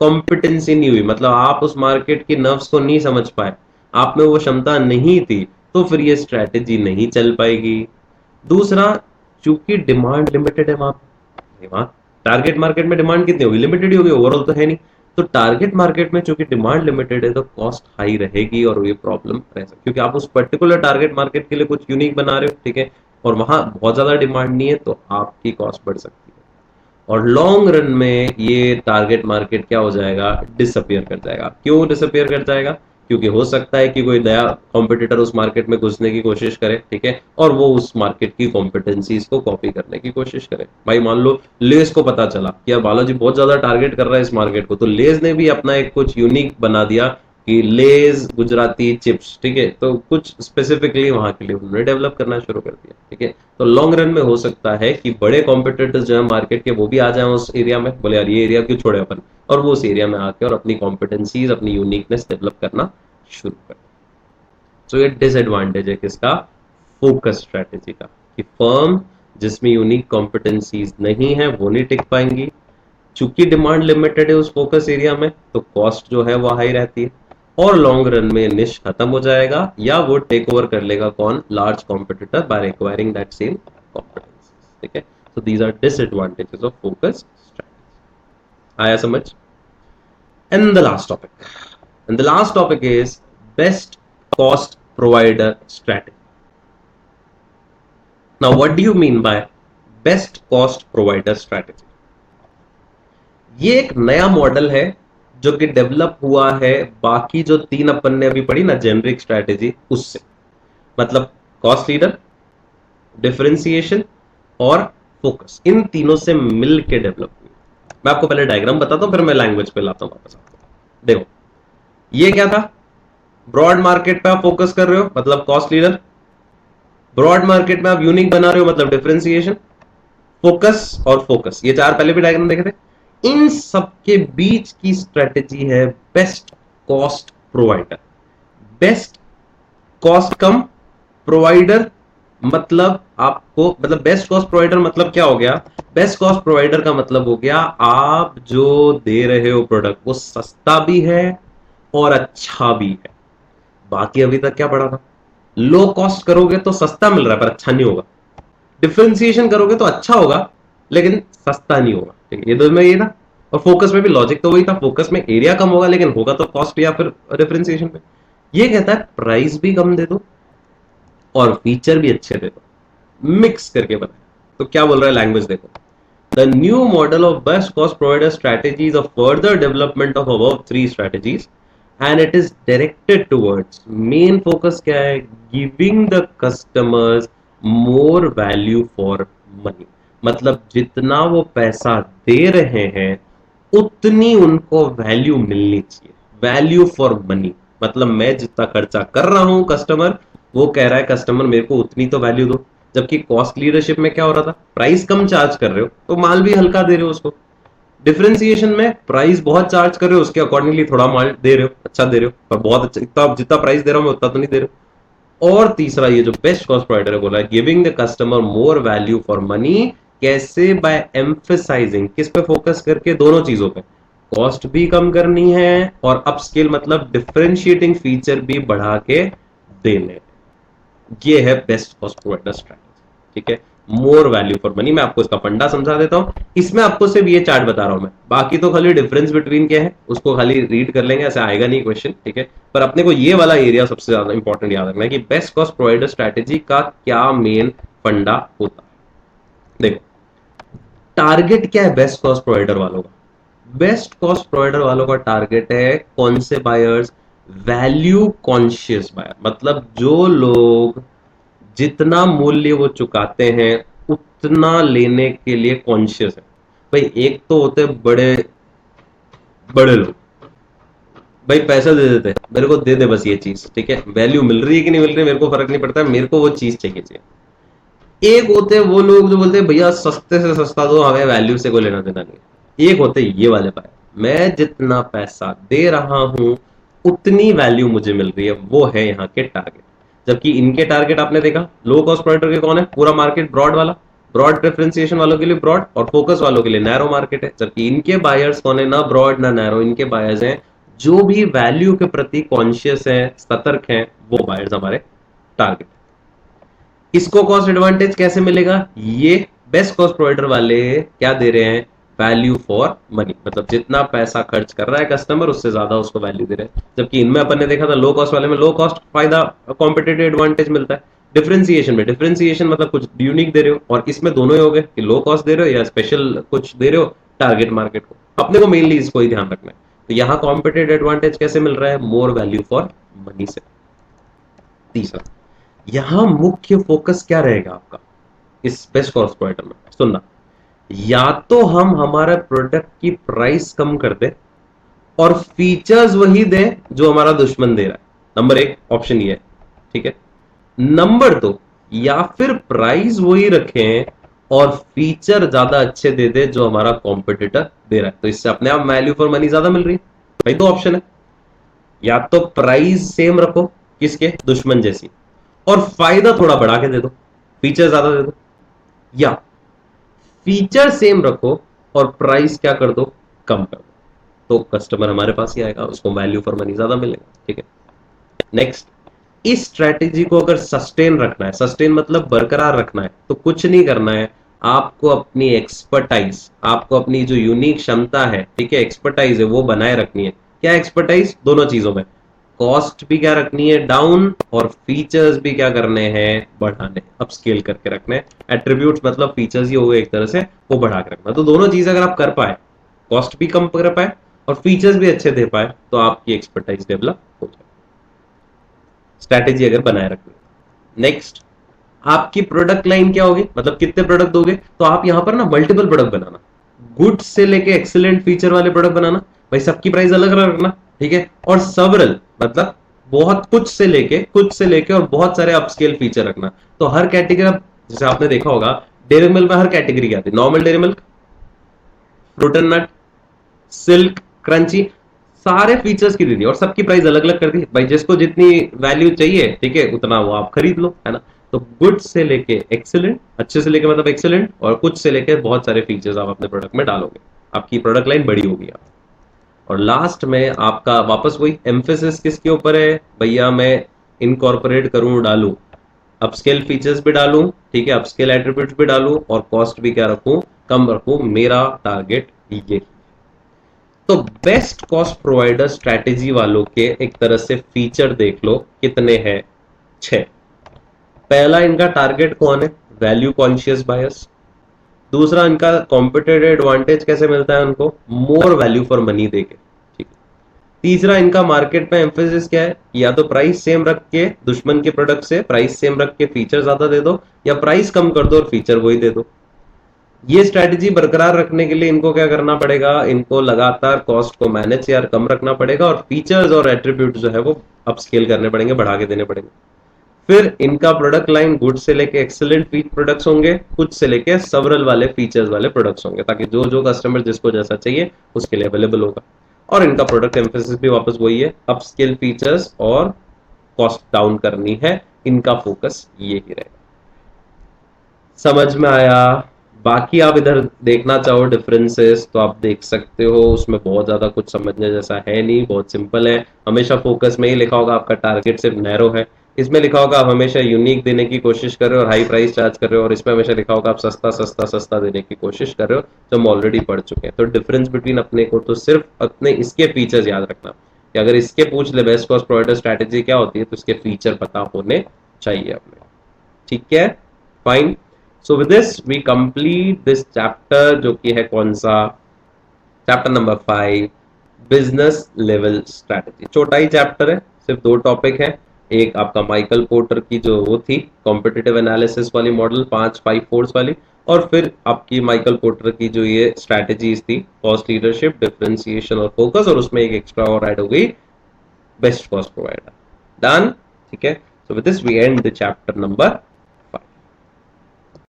कॉम्पिटेंसी नहीं हुई, मतलब आप उस मार्केट की नर्व्स को नहीं समझ पाए, आप में वो क्षमता नहीं थी, तो फिर ये स्ट्रैटेजी नहीं चल पाएगी। दूसरा, चूंकि डिमांड लिमिटेड है वहां टारगेट मार्केट में डिमांड कितनी होगी, लिमिटेड ही होगी, ओवरऑल तो है नहीं। तो टारगेट मार्केट में चूंकि डिमांड लिमिटेड है तो कॉस्ट हाई रहेगी और ये प्रॉब्लम रह सकती है, क्योंकि आप उस पर्टिकुलर टारगेट मार्केट के लिए कुछ यूनिक बना रहे हो, ठीक है, और वहां बहुत ज्यादा डिमांड नहीं है, तो आपकी कॉस्ट बढ़ सकती है। और लॉन्ग रन में ये टारगेट मार्केट क्या हो जाएगा, डिसअपियर कर जाएगा। क्यों डिसअपियर कर जाएगा, क्योंकि हो सकता है कि कोई नया कॉम्पिटिटर उस मार्केट में घुसने की कोशिश करे, ठीक है, और वो उस मार्केट की कॉम्पिटेंसीज को कॉपी करने की कोशिश करे। भाई मान लो लेस को पता चला कि यार बालाजी बहुत ज्यादा टारगेट कर रहा है इस मार्केट को, तो लेस ने भी अपना एक कुछ यूनिक बना दिया कि लेज गुजराती चिप्स, ठीक है, तो कुछ स्पेसिफिकली वहां के लिए उन्होंने डेवलप करना शुरू कर दिया, ठीक है। तो लॉन्ग रन में हो सकता है कि बड़े कॉम्पिटिटर्स जो है मार्केट के, वो भी आ जाएं उस एरिया में, बोले यार ये एरिया क्यों छोड़े अपन, और वो उस एरिया में आके और अपनी कॉम्पिटेंसीज, अपनी यूनिकनेस डेवलप करना शुरू कर। तो ये डिसएडवांटेज है किसका, फोकस स्ट्रेटेजी का, कि फर्म जिसमें यूनिक कॉम्पिटेंसीज नहीं है वो नहीं टिक पाएंगी। चूंकि डिमांड लिमिटेड है उस फोकस एरिया में, तो कॉस्ट जो है वो हाई रहती है, और लॉन्ग रन में निश खत्म हो जाएगा, या वो टेक ओवर कर लेगा कौन, large competitor, by acquiring that same competency, ठीक है। So these are disadvantages of focus strategy. आया समझ? And the last topic, and the last topic is best cost provider strategy. Now what do you mean by best cost provider strategy? ये एक नया model है जो कि develop हुआ है बाकी जो 3 अपन ने अभी पढ़ी ना जेनरिक स्ट्रैटेजी उससे, मतलब कॉस्ट लीडर, डिफरेंशिएशन और फोकस, इन तीनों से मिल के डेवलप हुई। मैं आपको पहले डायग्राम बताता हूं, फिर मैं लैंग्वेज पे लाता हूं वापस आपको। देखो ये क्या था, ब्रॉड मार्केट पे आप फोकस कर रहे हो मतलब कॉस्ट लीडर, ब्रॉड मार्केट में आप यूनिक बना रहे हो मतलब डिफरेंशिएशन, फोकस और फोकस, ये 4 पहले भी डायग्राम देखे थे। इन सब के बीच की स्ट्रेटेजी है best cost provider. Best cost कम प्रोवाइडर, मतलब आपको, मतलब बेस्ट कॉस्ट प्रोवाइडर मतलब क्या हो गया, बेस्ट कॉस्ट प्रोवाइडर का मतलब हो गया आप जो दे रहे हो प्रोडक्ट वो सस्ता भी है और अच्छा भी है। बाकी अभी तक क्या पढ़ा था, लो कॉस्ट करोगे तो सस्ता मिल रहा है पर अच्छा नहीं होगा, डिफरेंशिएशन करोगे तो अच्छा होगा लेकिन सस्ता नहीं होगा, ठीक है, ये दो में ये था। और फोकस में भी लॉजिक तो वही था, फोकस में एरिया कम होगा लेकिन होगा तो कॉस्ट या फिर डिफरेंशिएशन पे। ये कहता है प्राइस भी कम दे दो और फीचर भी अच्छे दे दो, मिक्स करके बनाए। तो क्या बोल रहा है लैंग्वेज देखो, the new model of best cost provider strategies of further development of above 3 strategies and it is directed towards, main focus क्या है, giving the customers more value for money, मतलब जितना वो पैसा दे रहे हैं उतनी उनको वैल्यू मिलनी चाहिए। वैल्यू फॉर मनी मतलब मैं जितना खर्चा कर रहा हूं कस्टमर, वो कह रहा है कस्टमर मेरे को उतनी तो वैल्यू दो। जबकि कॉस्ट लीडरशिप में क्या हो रहा था, प्राइस कम चार्ज कर रहे हो तो माल भी हल्का दे रहे हो उसको, डिफरेंशिएशन में प्राइस बहुत चार्ज कर रहे हो उसके अकॉर्डिंगली थोड़ा माल दे रहे हो, अच्छा दे रहे हो, पर बहुत अच्छा, इतना जितना प्राइस दे रहा हूं मैं उतना तो नहीं दे रहे हो। और तीसरा ये जो बेस्ट कॉस्ट प्रोवाइडर है बोला है giving the customer more value for money, कैसे, बाय एम्फेसाइजिंग, किस पे फोकस करके, दोनों चीजों पे, कॉस्ट भी कम करनी है और अपस्केल मतलब डिफरेंशिएटिंग फीचर भी बढ़ा के देने। ये है बेस्ट कॉस्ट प्रोवाइडर स्ट्रैटेजी, ठीक है, मोर वैल्यू फॉर मनी। मैं आपको इसका फंडा समझा देता हूं, इसमें आपको सिर्फ ये चार्ट बता रहा हूं मैं, बाकी तो खाली डिफरेंस बिटवीन क्या है उसको खाली रीड कर लेंगे, ऐसे आएगा नहीं क्वेश्चन, ठीक है। पर अपने को ये वाला एरिया सबसे ज्यादा इंपॉर्टेंट याद रखना है कि बेस्ट कॉस्ट प्रोवाइडर स्ट्रैटेजी का क्या मेन फंडा होता है। देखो टारगेट क्या है बेस्ट कॉस्ट प्रोवाइडर वालों का, बेस्ट कॉस्ट प्रोवाइडर वालों का टारगेट है कौन से बायर्स, वैल्यू कॉन्शियस बायर, मतलब जो लोग जितना मूल्य वो चुकाते हैं उतना लेने के लिए कॉन्शियस है। भाई एक तो होते बड़े बड़े लोग, भाई पैसा दे देते मेरे को दे दे बस ये चीज, ठीक है, वैल्यू मिल रही है कि नहीं मिल रही है मेरे को फर्क नहीं पड़ता, मेरे को वो चीज चाहिए चाहिए। एक होते हैं वो लोग जो बोलते हैं भैया सस्ते से सस्ता दो, हमें वैल्यू से कोई लेना देना नहीं। एक होते ये वाले पाए, मैं जितना पैसा दे रहा हूं उतनी वैल्यू मुझे मिल रही है, वो है यहाँ के टारगेट। जबकि इनके टारगेट आपने देखा लो कॉस्ट प्रोवाइडर के कौन है, पूरा मार्केट ब्रॉड वाला, ब्रॉड डिफरेंशिएशन वालों के लिए ब्रॉड और फोकस वालों के लिए नैरो मार्केट है। जबकि इनके बायर्स कौन है, ना ब्रॉड ना नैरो, इनके बायर्स हैं जो भी वैल्यू के प्रति कॉन्शियस है, सतर्क हैं, वो बायर्स हमारे टारगेट। इसको कॉस्ट एडवांटेज कैसे मिलेगा, ये बेस्ट कॉस्ट प्रोवाइडर वाले क्या दे रहे हैं, वैल्यू फॉर मनी, मतलब जितना पैसा खर्च कर रहा है कस्टमर उससे ज्यादा उसको वैल्यू दे रहे हैं। जबकि इनमें अपन ने देखा था लो कॉस्ट वाले में लो कॉस्ट फायदा, कॉम्पिटेटिव एडवांटेज मिलता है। डिफरेंशिएशन में, डिफरेंशिएशन मतलब कुछ यूनिक दे रहे हो, और इसमें दोनों ही हो गए कि लो कॉस्ट दे रहे हो या स्पेशल कुछ दे रहे हो टारगेट मार्केट को। अपने को मेनली इसको ही ध्यान रखना है। तो यहां कॉम्पिटेटिव एडवांटेज कैसे मिल रहा है, मोर वैल्यू फॉर मनी से। तीसरा, यहां मुख्य फोकस क्या रहेगा आपका इस बेस्ट कॉस्ट प्रोवाइडर में, सुनना, या तो हम हमारे प्रोडक्ट की प्राइस कम कर दे और फीचर्स वही दे जो हमारा दुश्मन दे रहा है, नंबर एक ऑप्शन ये है, ठीक है। नंबर दो, या फिर प्राइस वही रखें और फीचर ज्यादा अच्छे दे दे जो हमारा कॉम्पिटिटर दे रहा है, तो इससे अपने आप वैल्यू फॉर मनी ज्यादा मिल रही है। भाई दो ऑप्शन है, या तो प्राइस सेम रखो किसके, दुश्मन जैसी, और फायदा थोड़ा बढ़ा के दे दो, फीचर ज्यादा दे दो, या फीचर सेम रखो और प्राइस क्या कर दो, कम कर दो, तो कस्टमर हमारे पास ही आएगा, उसको वैल्यू फॉर मनी ज्यादा मिलेगा, ठीक है। नेक्स्ट, इस स्ट्रेटेजी को अगर सस्टेन रखना है, सस्टेन मतलब बरकरार रखना है, तो कुछ नहीं करना है, आपको अपनी एक्सपर्टाइज, आपको अपनी जो यूनिक क्षमता है, ठीक है, एक्सपर्टाइज है वो बनाए रखनी है। क्या एक्सपर्टाइज, दोनों चीजों में, कॉस्ट भी क्या रखनी है डाउन और फीचर्स भी क्या करने हैं, बढ़ाने, अपस्केल करके रखने हैं। एट्रीब्यूट्स मतलब फीचर्स ही हो गए एक तरह से, वो बढ़ा के रखना। तो दोनों चीजें अगर आप कर पाए, कॉस्ट भी कम कर पाए और फीचर्स भी अच्छे दे पाए, तो आपकी एक्सपर्टाइज डेवलप हो जाए, स्ट्रैटेजी अगर बनाए रखनी। नेक्स्ट, आपकी प्रोडक्ट लाइन क्या होगी, मतलब कितने प्रोडक्ट दोगे, तो आप यहां पर ना मल्टीपल प्रोडक्ट बनाना, गुड से लेके एक्सीलेंट फीचर वाले प्रोडक्ट बनाना, भाई सबकी प्राइस अलग अलग रखना, ठीक है। और सवरल मतलब बहुत कुछ से लेके और बहुत सारे अपस्केल फीचर रखना। तो हर कैटेगरी, जैसे आपने देखा होगा डेयरी मिल्क में हर कैटेगरी क्या आती है, normal dairy milk, fruit and nut, silk, crunchy, सारे फीचर्स की दे दी और सबकी प्राइस अलग अलग कर दी, भाई जिसको जितनी वैल्यू चाहिए, ठीक है, उतना वो आप खरीद लो, है ना। तो गुड से लेके एक्सीलेंट, अच्छे से लेके मतलब एक्सीलेंट, और कुछ से लेके बहुत सारे फीचर्स आप अपने प्रोडक्ट में डालोगे, आपकी प्रोडक्ट लाइन बड़ी होगी आप। और लास्ट में आपका वापस वही एम्फेसिस किसके ऊपर है, भैया मैं इनकॉर्पोरेट करूं, डालूं, अपस्केल फीचर्स भी डालूं, ठीक है, अपस्केल एट्रीब्यूट्स भी डालूं और कॉस्ट भी क्या रखूं, कम रखूं, मेरा टारगेट ये। तो बेस्ट कॉस्ट प्रोवाइडर स्ट्रैटेजी वालों के एक तरह से फीचर देख लो कितने हैं, 6। पहला इनका टारगेट कौन है, वैल्यू कॉन्शियस बायर्स। दूसरा इनका कॉम्पिटेटिव एडवांटेज कैसे मिलता है उनको, मोर वैल्यू फॉर मनी देके, ठीक है। तीसरा इनका मार्केट में एम्फेसिस क्या है, या तो प्राइस सेम रख के दुश्मन के प्रोडक्ट से प्राइस सेम रख के फीचर ज्यादा दे दो, या प्राइस कम कर दो और फीचर वही दे दो। ये स्ट्रैटेजी बरकरार रखने के लिए इनको क्या करना पड़ेगा, इनको लगातार कॉस्ट को मैनेज या कम रखना पड़ेगा और फीचर्स और एट्रीब्यूट जो है वो अपस्केल करने पड़ेंगे, बढ़ा के देने पड़ेंगे। फिर इनका प्रोडक्ट लाइन गुड से लेके एक्सीलेंट प्रोडक्ट्स होंगे, कुछ से लेके सवरल वाले फीचर्स वाले प्रोडक्ट्स होंगे, ताकि जो जो कस्टमर जिसको जैसा चाहिए उसके लिए अवेलेबल होगा। और इनका प्रोडक्ट एम्फेसिस भी वापस वही है, अपस्केल फीचर्स और कॉस्ट डाउन करनी है, इनका फोकस ये ही रहेगा। समझ में आया। बाकी आप इधर देखना चाहो डिफरेंसेस तो आप देख सकते हो, उसमें बहुत ज्यादा कुछ समझने जैसा है नहीं, बहुत सिंपल है। हमेशा फोकस में ही लिखा होगा आपका टारगेट सिर्फ नैरो है, इसमें लिखा होगा आप हमेशा यूनिक देने की कोशिश कर रहे हो और हाई प्राइस चार्ज कर रहे हो, और इसमें हमेशा लिखा होगा आप सस्ता सस्ता सस्ता देने की कोशिश कर रहे हो, जो हम ऑलरेडी पढ़ चुके हैं। तो डिफरेंस बिटवीन अपने को तो सिर्फ अपने इसके फीचर्स याद रखना, कि अगर इसके पूछ ले बेस्ट कॉस्ट प्रोवाइडर स्ट्रैटेजी क्या होती है, तो इसके फीचर पता होने चाहिए अपने, ठीक है, fine. So with this we complete this chapter, जो कि है कौन सा, chapter number 5, business level strategy. छोटा ही चैप्टर है, सिर्फ 2 टॉपिक है। एक आपका माइकल पोर्टर की जो वो थी कॉम्पिटिटिव एनालिसिस वाली मॉडल, 5 फोर्स वाली, और फिर आपकी माइकल पोर्टर की जो ये स्ट्रैटेजीज थी, कॉस्ट लीडरशिप, डिफरेंशिएशन और फोकस, और उसमें एक एक्स्ट्रा और ऐड हो गई बेस्ट कॉस्ट प्रोवाइडर। डन, ठीक है। So with this we end the chapter number